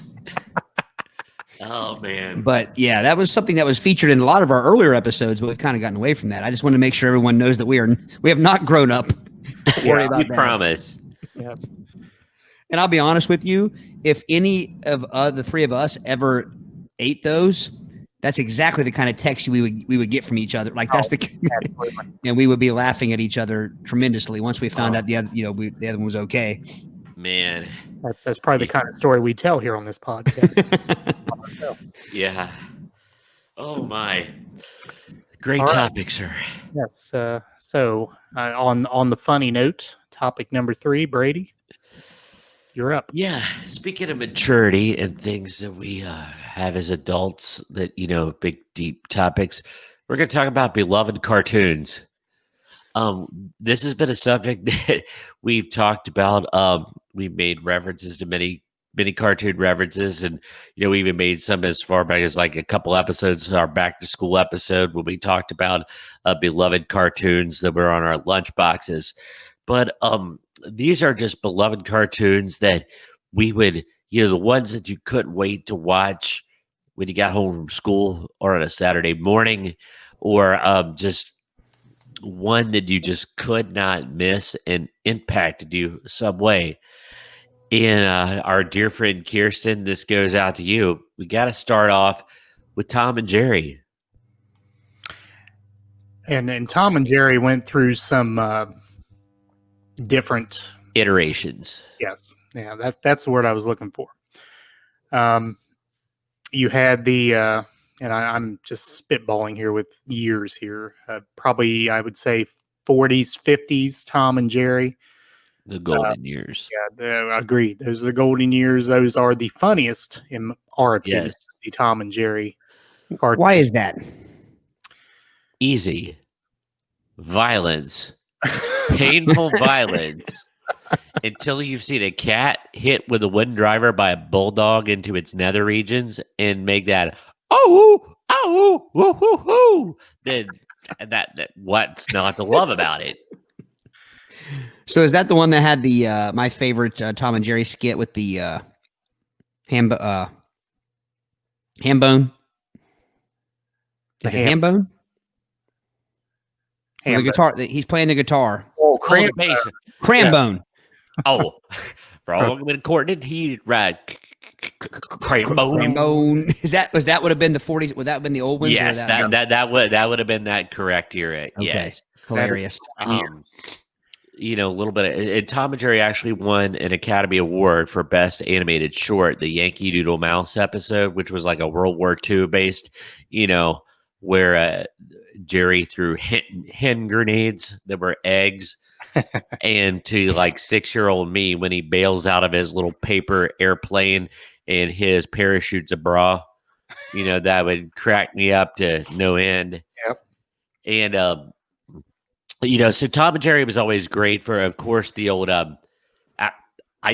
D: Oh man!
C: But yeah, that was something that was featured in a lot of our earlier episodes, but we've kind of gotten away from that. I just wanted to make sure everyone knows that we have not grown up. Don't worry about that.
D: Promise.
B: Yes.
C: And I'll be honest with you, if any of the three of us ever ate those, that's exactly the kind of text we would get from each other. Like and we would be laughing at each other tremendously once we found out the other one was okay.
D: Man,
B: that's probably the kind of story we tell here on this podcast.
D: Yeah. Oh my. Great topic, sir.
B: Yes. So on the funny note, topic number 3, Brady, you're up.
D: Yeah. Speaking of maturity and things that we have as adults that, big, deep topics, we're going to talk about beloved cartoons. This has been a subject that we've talked about. We've made references to many cartoon references, and we even made some as far back as like a couple episodes, our back to school episode, when we talked about beloved cartoons that were on our lunch boxes. But these are just beloved cartoons that we would, the ones that you couldn't wait to watch when you got home from school or on a Saturday morning, or just one that you just could not miss and impacted you some way. And our dear friend Kirsten, this goes out to you. We got to start off with Tom and Jerry.
B: And Tom and Jerry went through some different
D: iterations.
B: Yes. Yeah, that's the word I was looking for. You had the, and I'm just spitballing here with years here, probably I would say 40s, 50s, Tom and Jerry.
D: The golden years.
B: Yeah, I agree. Those are the golden years. Those are the funniest in our opinion.
D: Yes.
B: The Tom and Jerry cartoons.
C: Why is that?
D: Easy. Violence. Painful violence. Until you've seen a cat hit with a wooden driver by a bulldog into its nether regions and make that woo, then that what's not to love about it?
C: So is that the one that had the my favorite Tom and Jerry skit with the ham bone? Is it ham bone? The guitar. He's playing the guitar.
B: Oh,
C: Crambone.
D: Oh, wrong with coordinate. He right.
C: Crambone. Was that would have been the 40s? Would that have been the old ones?
D: Yes, that would have been that correct era.
C: Okay.
D: Yes,
C: Hilarious.
D: a little bit. And Tom and Jerry actually won an Academy Award for Best Animated Short, the Yankee Doodle Mouse episode, which was like a World War II based, where Jerry threw hen grenades that were eggs. And to like 6-year-old me, when he bails out of his little paper airplane and his parachute's a bra, that would crack me up to no end.
B: Yep.
D: And, so Tom and Jerry was always great for, of course, the old, I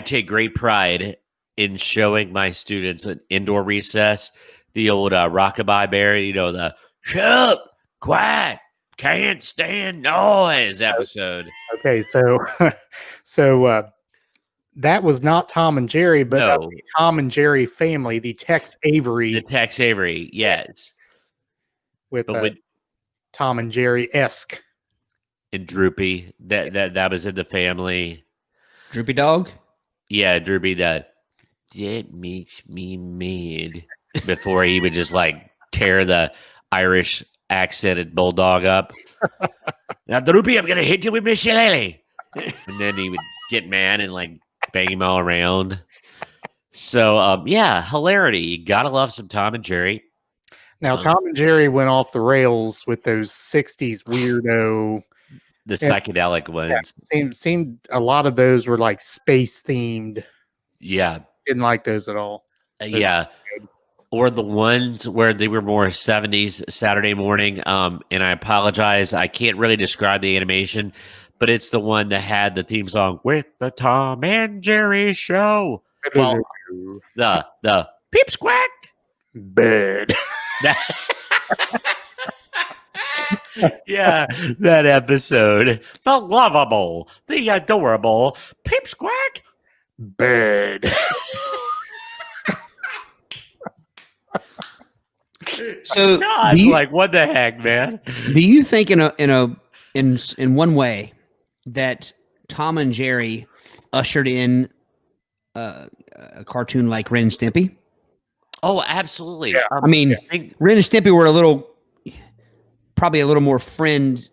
D: take great pride in showing my students an indoor recess, the old Rockabye Bear, the shut up, quiet, can't stand noise episode.
B: Okay, so that was not Tom and Jerry, but
D: No.
B: the Tom and Jerry family, the Tex Avery.
D: The Tex Avery, yes.
B: With
D: But
B: Tom and Jerry-esque.
D: And Droopy, that was in the family.
C: Droopy Dog?
D: Yeah, Droopy, that makes me mad. Before he would just like tear the Irish accented bulldog up. Now, Droopy, I'm going to hit you with my shillelagh. And then he would get mad and like bang him all around. So, hilarity. You got to love some Tom and Jerry.
B: Now, Tom and Jerry went off the rails with those 60s weirdo.
D: The psychedelic ones.
B: Seemed a lot of those were like space themed.
D: Yeah.
B: Didn't like those at all.
D: Yeah. Or the ones where they were more 70s Saturday morning. And I apologize. I can't really describe the animation, but it's the one that had the theme song with the Tom and Jerry show. Well, the peep squack
B: bed.
D: Yeah, that episode. The lovable, the adorable peep squack
B: bed.
C: So
D: God's like, what the heck, man?
C: Do you think in one way that Tom and Jerry ushered in a cartoon like Ren and Stimpy?
D: Oh, absolutely.
B: Yeah.
C: I mean, Ren and Stimpy were probably a little more friend.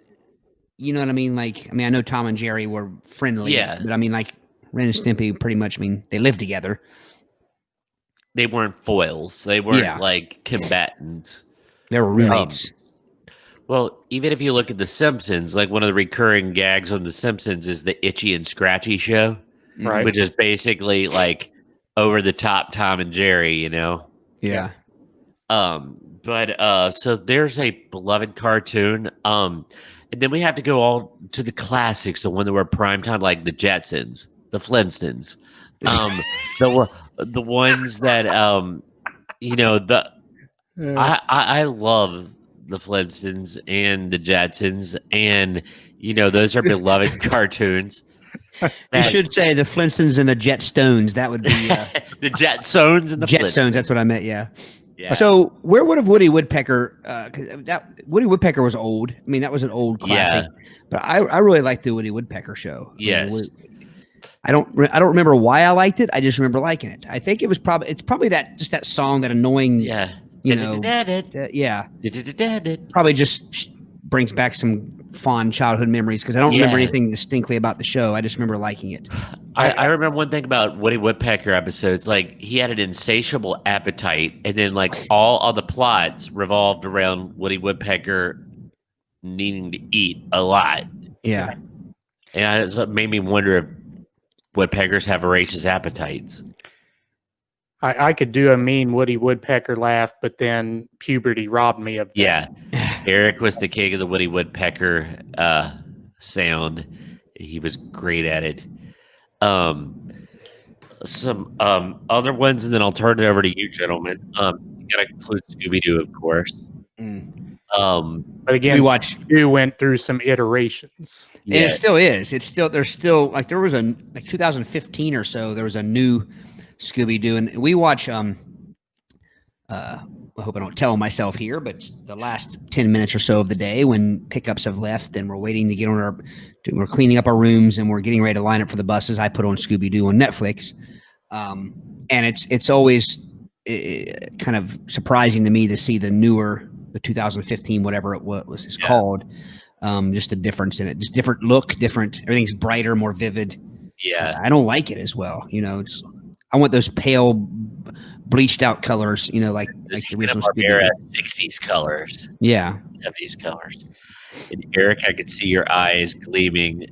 C: You know what I mean? I know Tom and Jerry were friendly.
D: Yeah.
C: But I mean, like Ren and Stimpy pretty much, they lived together.
D: They weren't foils. They weren't like combatants.
C: They were roommates.
D: Well, even if you look at The Simpsons, like one of the recurring gags on The Simpsons is the Itchy and Scratchy show,
B: Right.
D: which is basically like over the top Tom and Jerry,
C: Yeah.
D: So there's a beloved cartoon. And then we have to go all to the classics, the one that were primetime, like the Jetsons, the Flintstones, the ones that I love the Flintstones and the Jetsons, and those are beloved cartoons.
C: You should say the Flintstones and the Jetstones. That would be
D: the Jetstones and the
C: Jetstones. That's what I meant. Yeah.
D: Yeah.
C: So where would have Woody Woodpecker? Woody Woodpecker was old. I mean, that was an old classic.
D: Yeah.
C: But I really liked the Woody Woodpecker show.
D: Yes.
C: I don't remember why I liked it. I just remember liking it. I think it's probably that song, that annoying.
D: Yeah.
C: Yeah. Probably just brings back some fond childhood memories because I don't remember anything distinctly about the show. I just remember liking it.
D: I remember one thing about Woody Woodpecker episodes, like he had an insatiable appetite, and then like all the plots revolved around Woody Woodpecker needing to eat a lot.
C: Yeah.
D: And it made me wonder if woodpeckers have voracious appetites.
B: I could do a mean Woody Woodpecker laugh, but then puberty robbed me of that.
D: Yeah. Aric was the king of the Woody Woodpecker sound. He was great at it. Some other ones, and then I'll turn it over to you, gentlemen. You gotta include Scooby-Doo, of course.
B: But again, Scooby-Doo went through some iterations.
C: And it still is. There's still like there was 2015 or so, there was a new Scooby-Doo, and we watch I hope I don't tell myself here, but the last 10 minutes or so of the day when pickups have left and we're waiting to get on we're cleaning up our rooms and we're getting ready to line up for the buses, I put on Scooby-Doo on Netflix. And it's always kind of surprising to me to see the 2015, whatever it was called. Just a difference in it, just different look, different. Everything's brighter, more vivid.
D: Yeah.
C: I don't like it as well. I want those pale, bleached out colors. Like the original
D: Barbera
C: Scooby-Doo.
D: 60s colors,
C: Yeah.
D: 70s colors. And Aric, I could see your eyes gleaming,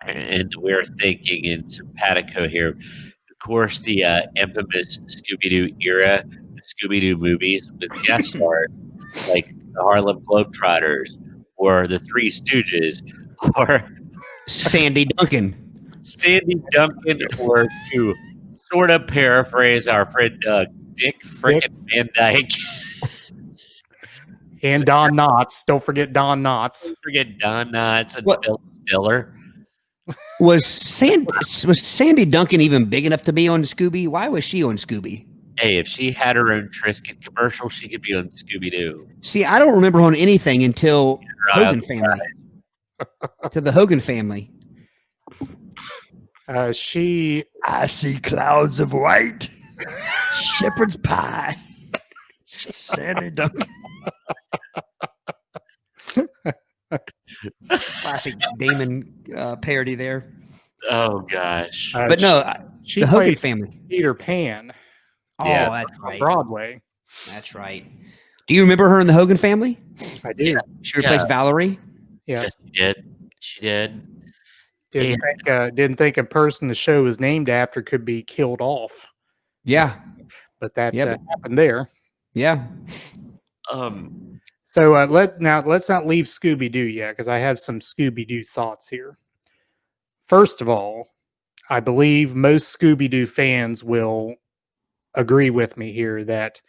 D: and we're thinking in simpatico here. Of course, the infamous Scooby-Doo era, the Scooby-Doo movies with guest stars like the Harlem Globetrotters or the Three Stooges or
C: Sandy Duncan.
D: Or to sort of paraphrase our friend Dick frickin' Van Dyke.
B: And Don Knotts. Don't forget Don Knotts.
D: Don't forget Don Knotts and
C: What?
D: Bill Stiller.
C: Was Sandy Duncan even big enough to be on Scooby? Why was she on Scooby?
D: Hey, if she had her own Triscuit commercial, she could be on Scooby-Doo.
C: See, I don't remember on anything until Hogan Family. To the Hogan Family.
B: I see
C: clouds of white. Shepherd's pie. Sandy Duncan. Classic Damon parody there.
D: Oh, gosh.
C: But no,
B: she
C: the Hogan
B: played
C: Family.
B: Peter Pan
C: Oh,
D: Yeah.
C: that's
B: on
C: right.
B: Broadway.
C: That's right. Do you remember her in the Hogan Family?
B: I do.
C: She replaced Valerie.
B: Yes.
D: She did.
B: Didn't think a person the show was named after could be killed off,
C: Yeah.
B: but that
C: Yeah,
B: happened there.
C: Yeah.
B: So let's not leave Scooby-Doo yet, because I have some Scooby-Doo thoughts here. First of all, I believe most Scooby-Doo fans will agree with me here that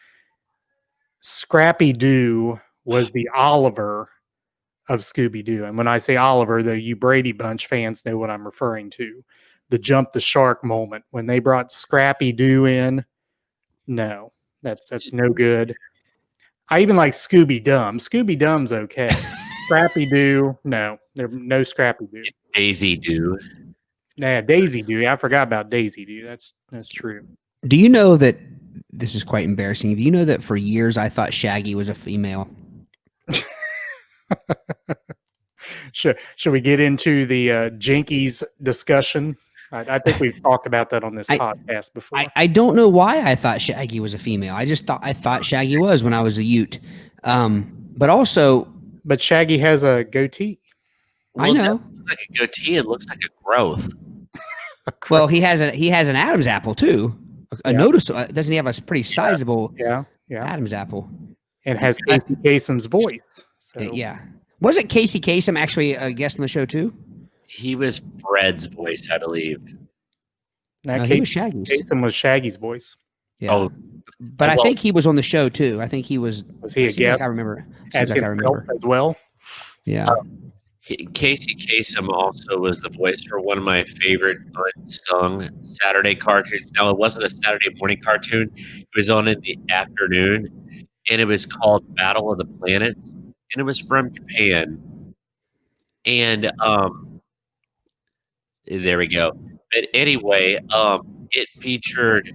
B: Scrappy-Doo was the Oliver of Scooby-Doo. And when I say Oliver, you Brady Bunch fans know what I'm referring to. The jump the shark moment when they brought Scrappy-Doo in. No, that's no good. I even like Scooby-Dum. Scooby-Dum's okay. Scrappy-Doo, no. There's no Scrappy-Doo.
D: Daisy-Doo.
B: Nah, Daisy-Doo. I forgot about Daisy-Doo. That's true.
C: Do you know that this is quite embarrassing? Do you know that for years I thought Shaggy was a female?
B: Should we get into the Jinkies discussion? I think we've talked about that on this podcast before.
C: I don't know why I thought Shaggy was a female. I thought Shaggy was when I was a Ute. But
B: Shaggy has a goatee.
D: Well,
C: I know.
D: That looks like a goatee. It looks like a growth.
C: Well, he has an Adam's apple too. Noticeable. Doesn't he have a pretty sizable Adam's apple?
B: And has Casey Kasem's voice. So.
C: Yeah. Wasn't Casey Kasem actually a guest on the show too?
D: He was Fred's voice, I believe.
B: No,
C: he was Shaggy's.
B: Kasem was Shaggy's voice.
C: Yeah.
D: Oh,
C: but I think he was on the show too. I think he was.
B: Was he a guest?
C: I remember.
B: As well.
C: Yeah.
D: Casey Kasem also was the voice for one of my favorite unsung Saturday cartoons. Now, it wasn't a Saturday morning cartoon. It was on in the afternoon, and it was called Battle of the Planets, and it was from Japan. And there we go. But anyway, it featured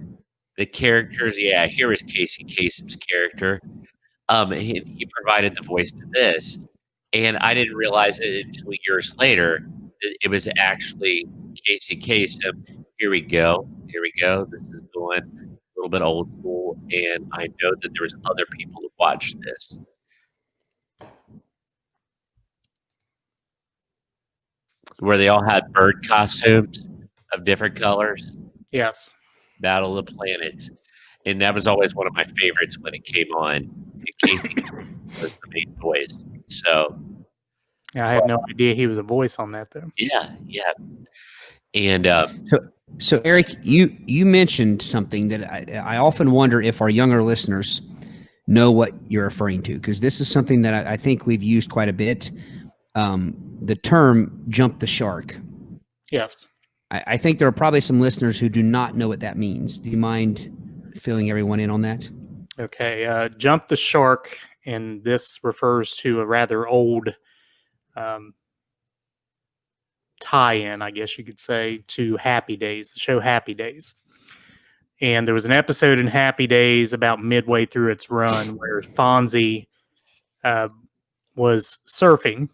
D: the characters. Yeah, here is Casey Kasem's character. He provided the voice to this. And I didn't realize it until years later that it was actually Casey Kasem. Here we go. This is going a little bit old school, and I know that there was other people who watched this. Where they all had bird costumes of different colors.
B: Yes.
D: Battle of the Planets. And that was always one of my favorites when it came on. Casey was the main voice. So
B: I had no idea he was a voice on that though.
D: Yeah. And
C: so Aric, you mentioned something that I often wonder if our younger listeners know what you're referring to, because this is something that I think we've used quite a bit. The term "jump the shark."
B: Yes.
C: I think there are probably some listeners who do not know what that means. Do you mind filling everyone in on that?
B: Okay. Jump the shark, and this refers to a rather old tie-in, I guess you could say, to Happy Days, the show Happy Days. And there was an episode in Happy Days about midway through its run where Fonzie was surfing,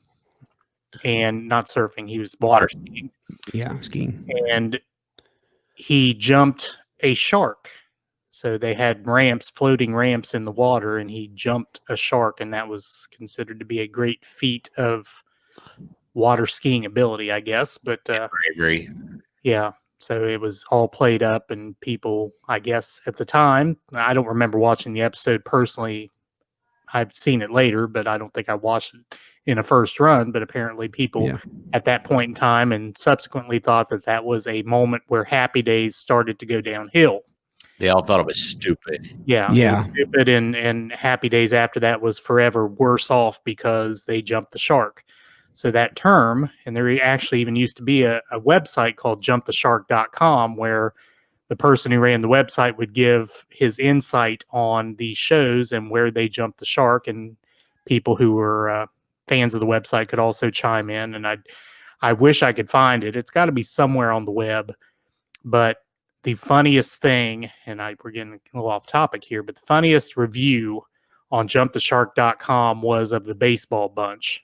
B: and not surfing. He was water skiing.
C: Yeah, skiing.
B: And he jumped a shark. So they had ramps, floating ramps in the water, and he jumped a shark, and that was considered to be a great feat of water skiing ability, I guess. But
D: Bravery.
B: yeah, so it was all played up, and people, I guess, at the time, I don't remember watching the episode personally. I've seen it later, but I don't think I watched it in a first run. But apparently, people at that point in time and subsequently thought that that was a moment where Happy Days started to go downhill.
D: They all thought it was stupid.
B: Yeah, it was stupid, and Happy Days after that was forever worse off because they jumped the shark. So that term, and there actually even used to be a website called jumptheshark.com where the person who ran the website would give his insight on the shows and where they jumped the shark, and people who were fans of the website could also chime in. And I wish I could find it. It's got to be somewhere on the web, but the funniest thing, and we're getting a little off topic here, but the funniest review on jumptheshark.com was of the baseball bunch.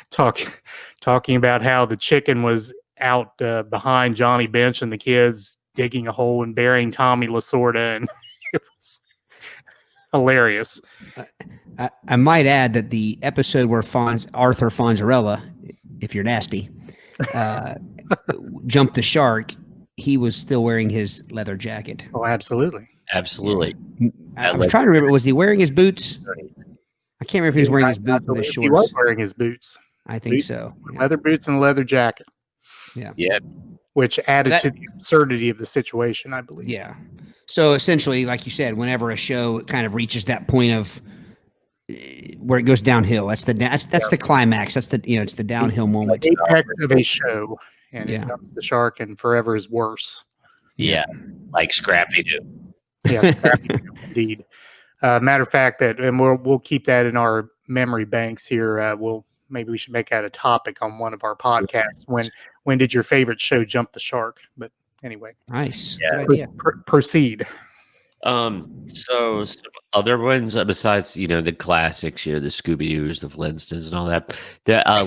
B: Talking about how the chicken was out behind Johnny Bench and the kids digging a hole and burying Tommy Lasorda, and it was hilarious.
C: I might add that the episode where Arthur Fonzarella, if you're nasty, jumped the shark, he was still wearing his leather jacket.
B: Oh, absolutely.
D: Absolutely.
C: I was trying to remember, was he wearing his boots? I can't remember if he was wearing his boots with his shorts.
B: He was wearing his boots.
C: I think so. Yeah.
B: Leather boots and a leather jacket.
C: Yeah.
B: Which added to the absurdity of the situation, I believe.
C: Yeah. So essentially, like you said, whenever a show kind of reaches that point of where it goes downhill, that's the climax. That's the it's the downhill moment.
B: The apex of a show, and it jumps the shark, and forever is worse.
D: Yeah, like Scrappy Doo.
B: Yeah, Scrappy Doo, indeed. Matter of fact, and we'll keep that in our memory banks here. Maybe we should make that a topic on one of our podcasts. When did your favorite show jump the shark? But anyway,
C: nice.
D: Yeah.
C: Good idea.
B: Proceed.
D: So some other ones besides the classics, the Scooby Doo's, the Flintstones, and all that.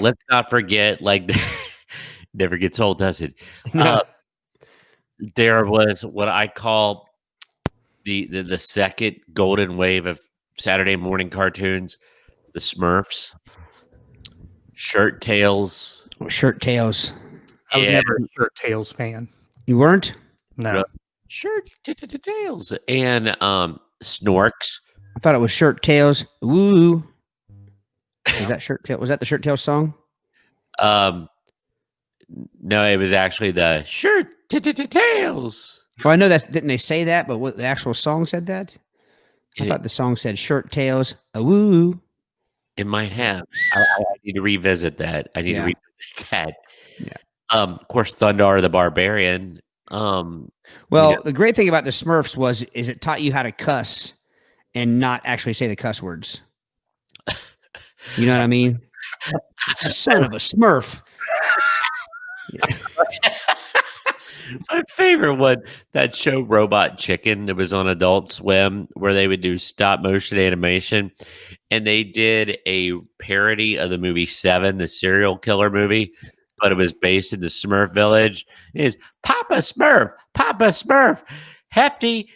D: Let's not forget, never gets old, does it? There was what I call the second golden wave of Saturday morning cartoons, the Smurfs, Shirt Tails.
C: Shirt Tails.
B: I was never a Shirt Tails fan.
C: You weren't?
B: No.
D: Shirt Tails and Snorks.
C: I thought it was Shirt Tails. Woo. Was that Shirt Tails? Was that the Shirt Tails song?
D: No, it was actually the Shirt Tails.
C: Well, I know that didn't they say that, but what the actual song said that? I thought the song said Shirt Tails. Woo.
D: It might have. I need to revisit that. Yeah. Of course, Thundar the Barbarian.
C: The great thing about the Smurfs is it taught you how to cuss and not actually say the cuss words. You know what I mean? Son of a Smurf. Yeah.
D: My favorite one, that show Robot Chicken that was on Adult Swim, where they would do stop motion animation, and they did a parody of the movie Seven, the serial killer movie, but it was based in the Smurf village. It is Papa Smurf, Hefty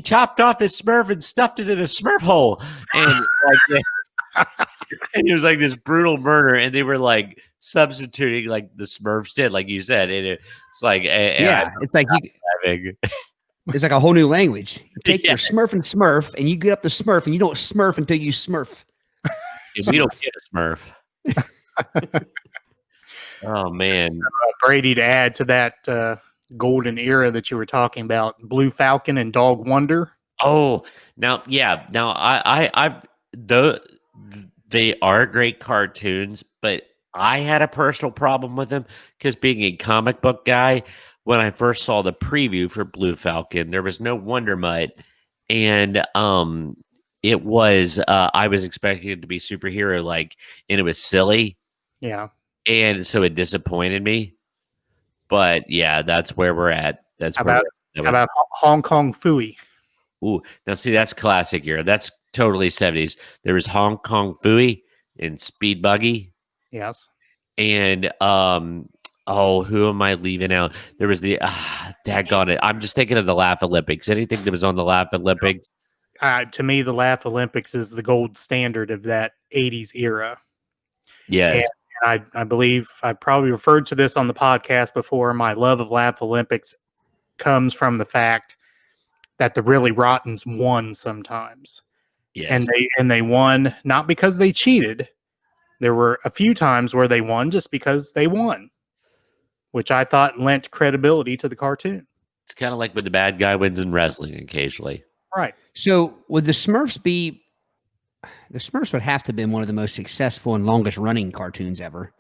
D: chopped off his Smurf and stuffed it in a Smurf hole, and and it was like this brutal murder, and they were like substituting like the Smurfs did, like you said, and it's like
C: it's like it's like a whole new language. You take your Smurf and you get up the Smurf, and you don't Smurf until you Smurf.
D: We don't get a Smurf. Oh man,
B: Brady, to add to that golden era that you were talking about, Blue Falcon and Dog Wonder.
D: Oh, now they are great cartoons, but I had a personal problem with them because being a comic book guy, when I first saw the preview for Blue Falcon, there was no Wonder Mutt, and it was I was expecting it to be superhero like, and it was silly.
B: Yeah.
D: And so it disappointed me. But yeah, that's where we're at. How
B: about Hong Kong Phooey?
D: Ooh, now see, that's classic era. That's totally 70s. There was Hong Kong Phooey, and Speed Buggy.
B: Yes.
D: And who am I leaving out? There was the daggone it. I'm just thinking of the Laugh Olympics. Anything that was on the Laugh Olympics.
B: To me, the Laugh Olympics is the gold standard of that 80s era.
D: Yes.
B: And I believe I probably referred to this on the podcast before. My love of Laugh Olympics comes from the fact that the really rottens won sometimes.
D: Yes.
B: And they won not because they cheated. There were a few times where they won just because they won, which I thought lent credibility to the cartoon.
D: It's kind of like when the bad guy wins in wrestling occasionally.
B: Right.
C: So would the Smurfs be? The Smurfs would have to have been one of the most successful and longest running cartoons ever.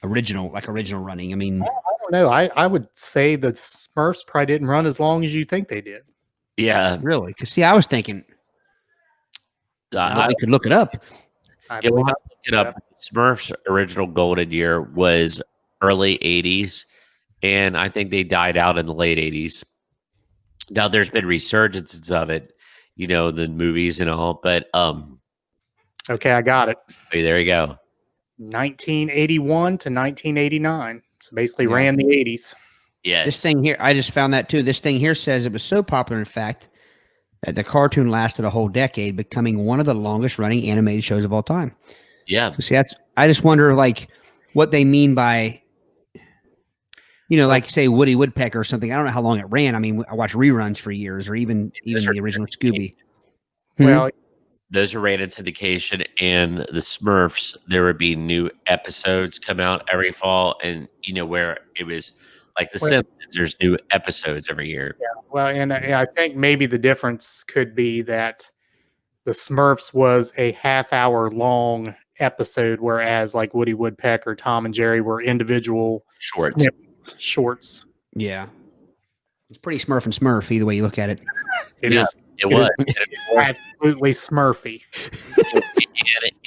C: Original running. I mean,
B: I don't know. I would say the Smurfs probably didn't run as long as you think they did.
D: Yeah.
C: really? Because see, I was thinking we could look it up.
D: We'll have to look it up. Smurfs' original golden year was early 80s, and I think they died out in the late 80s. Now, there's been resurgences of it, the movies and all, but
B: Okay, I got it.
D: hey, there you go.
B: 1981 to 1989. So basically
C: Yeah.
B: ran the 80s.
D: Yes.
C: This thing here, I just found that too. This thing here says it was so popular, in fact, that the cartoon lasted a whole decade, becoming one of the longest running animated shows of all time.
D: Yeah.
C: So see, I just wonder, like, what they mean by, like say Woody Woodpecker or something. I don't know how long it ran. I mean, I watched reruns for years, or even the original Scooby.
B: Well,
D: Those are ran in syndication, and the Smurfs, there would be new episodes come out every fall, and where it was like the Simpsons, there's new episodes every year.
B: well, and I think maybe the difference could be that the Smurfs was a half-hour long episode, whereas like Woody Woodpecker, Tom and Jerry were individual shorts.
C: Yeah. It's pretty Smurf and Smurf, either way you look at it.
B: It is absolutely Smurfy.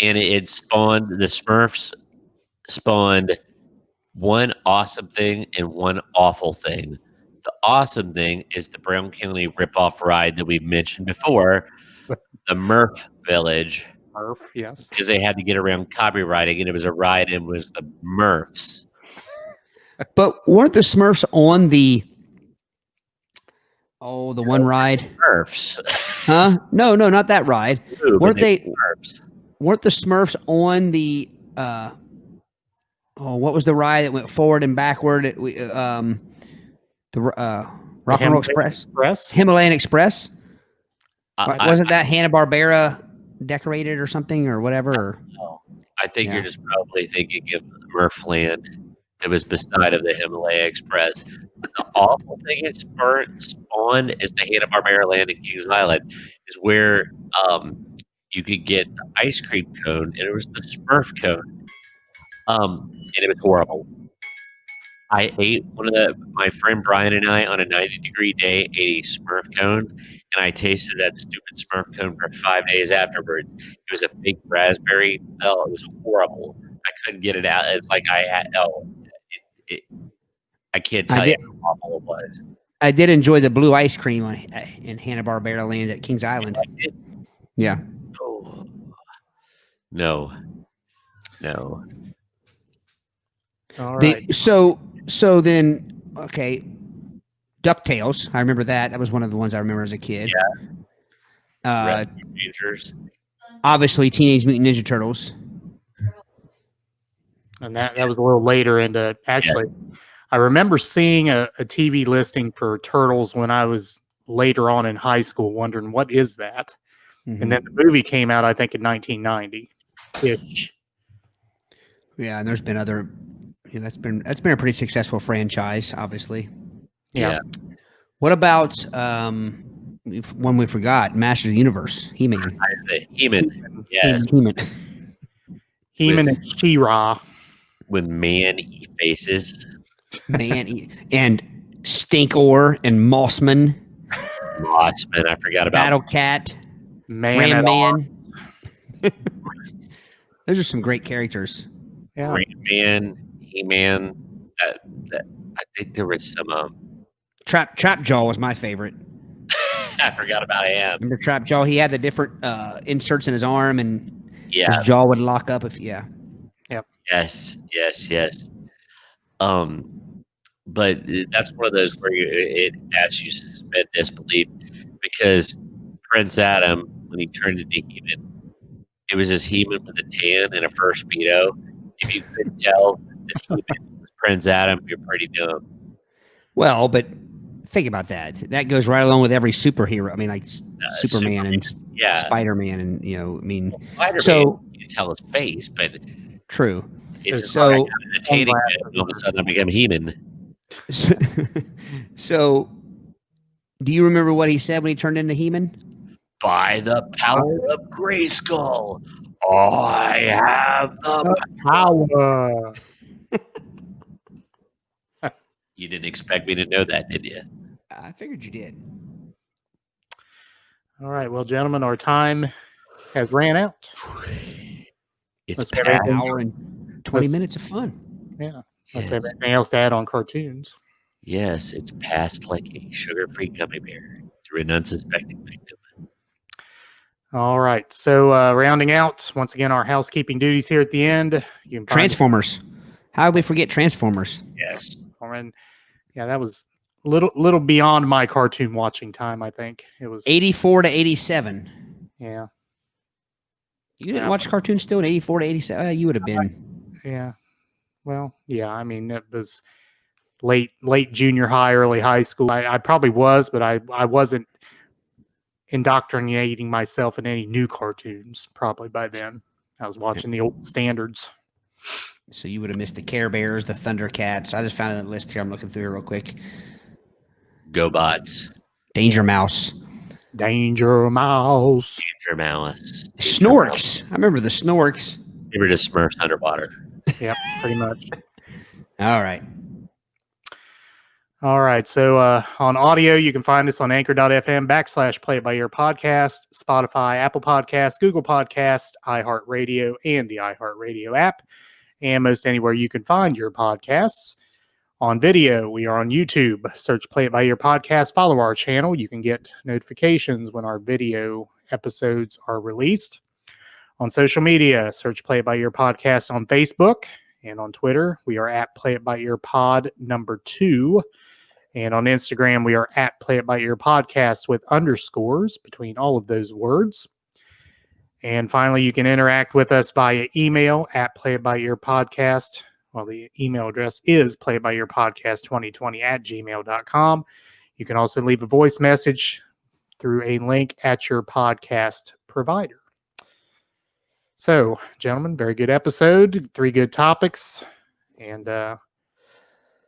D: and it spawned, the Smurfs spawned one awesome thing and one awful thing. The awesome thing is the Brown County ripoff ride that we've mentioned before, the Murph Village.
B: Murph, yes.
D: Because they had to get around copywriting, and it was a ride, and it was the Murphs.
C: But weren't the Smurfs on the one ride?
D: Murphs.
C: Huh? No, not that ride.
D: Ooh,
C: Weren't they?
D: Murphs.
C: Weren't the Smurfs on the? What was the ride that went forward and backward? The Rock and Roll Express, Himalayan Express. Wasn't that Hanna-Barbera decorated or something or whatever?
D: I think you're just probably thinking of Murphland that was beside of the Himalaya Express. But the awful thing it spawned is the Hanna-Barbera land in Kings Island, is where you could get the ice cream cone, and it was the Smurf cone. And it was horrible. I ate my friend Brian and I on a 90-degree day ate a Smurf cone, and I tasted that stupid Smurf cone for 5 days afterwards. It was a fake raspberry. Oh, it was horrible. I couldn't get it out. It's like I can't tell you how awful it was.
C: I did enjoy the blue ice cream in Hanna-Barbera land at Kings Island. Yeah.
D: Oh. No.
B: All right.
C: So then, okay, DuckTales. I remember that. That was one of the ones I remember as a kid.
D: Yeah. Rangers.
C: Obviously, Teenage Mutant Ninja Turtles.
B: And that was a little later into actually. Yeah. I remember seeing a TV listing for Turtles when I was later on in high school, wondering what is that. Mm-hmm. And then the movie came out, I think, in 1990-ish.
C: Yeah, and there's been other. That's been a pretty successful franchise, obviously.
B: Yeah.
C: What about one we forgot? Masters of the Universe, He-Man.
D: He-Man. Yes.
B: He-Man and She-Ra.
D: With man-eat faces.
C: And Stinkor and Mossman.
D: I forgot about
C: Battle Cat. Ram Man. Those are some great characters.
B: Yeah.
D: Ram Man, He-Man. I think there was some.
C: Trapjaw was my favorite.
D: I forgot about him.
C: Remember Trapjaw? He had the different inserts in his arm, and
D: Yeah.
C: His jaw would lock up if
D: Yes. But that's one of those where it asks you to suspend disbelief because Prince Adam, when he turned into He-Man, it was just He-Man with a tan and a fur Speedo. If you couldn't tell that He-Man was Prince Adam, you're pretty dumb.
C: Well, but think about that. That goes right along with every superhero. I mean, like Superman and Spider-Man, and
D: Spider-Man,
C: so
D: you can tell his face, but
C: true.
D: it's just
C: So-
D: like a tanning bed, and all of a sudden I became He-Man.
C: So, do you remember what he said when he turned into He-Man?
D: By the power of Grayskull, I have the
B: Power.
D: You didn't expect me to know that, did you?
C: I figured you did.
B: All right, well, gentlemen, our time has ran out.
D: It's
B: Let's
D: past.
B: have
C: An hour and 20 minutes of fun.
B: Yeah. Unless we have anything else to add on cartoons.
D: Yes, it's passed like a sugar-free gummy bear through an unsuspecting victim.
B: All right. So rounding out, once again, our housekeeping duties here at the end. You can find
C: Transformers. How did we forget Transformers?
D: Yes.
B: And yeah, that was little beyond my cartoon watching time, I think. It was
C: 84 to 87.
B: Yeah.
C: You didn't watch cartoons still in 84 to 87? You would have been.
B: Yeah. Well, yeah, I mean, it was late junior high, early high school. I probably was, but I wasn't indoctrinating myself in any new cartoons probably by then. I was watching the old standards.
C: So you would have missed the Care Bears, the Thundercats. I just found a list here. I'm looking through it real quick.
D: Go Bots.
C: Danger Mouse.
B: Danger Mouse.
D: Danger Mouse.
C: Snorks. I remember the Snorks.
D: They were just Smurfs underwater.
B: Yep, pretty much.
C: All right.
B: All right. So on audio, you can find us on anchor.fm/play it by ear podcast, Spotify, Apple Podcasts, Google Podcasts, iHeartRadio, and the iHeartRadio app, and most anywhere you can find your podcasts. On video, we are on YouTube. Search Play It By Ear podcast. Follow our channel. You can get notifications when our video episodes are released. On social media, search Play It By Ear podcast on Facebook and on Twitter. We are at Play It By Ear pod #2. And on Instagram, we are at Play It By Ear podcast with underscores between all of those words. And finally, you can interact with us via email at Play It By Ear podcast. Well, the email address is playitbyearpodcast2020@gmail.com. You can also leave a voice message through a link at your podcast provider. So, gentlemen, very good episode, 3 good topics, and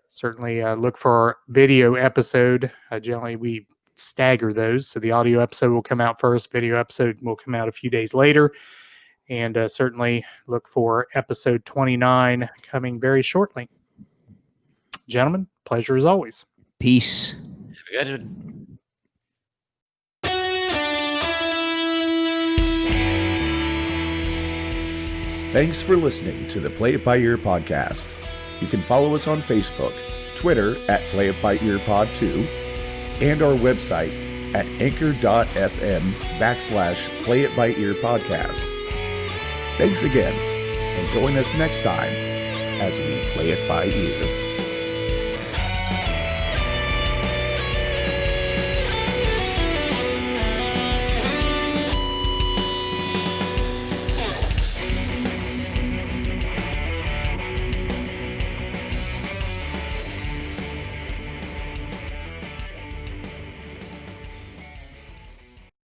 B: certainly look for our video episode. Generally, we stagger those, so the audio episode will come out first, video episode will come out a few days later, and certainly look for episode 29 coming very shortly. Gentlemen, pleasure as always.
C: Peace.
D: Have a good one.
A: Thanks for listening to the Play It By Ear podcast. You can follow us on Facebook, Twitter at Play It By Ear Pod 2, and our website at anchor.fm/Play It By Ear podcast. Thanks again, and join us next time as we play it by ear.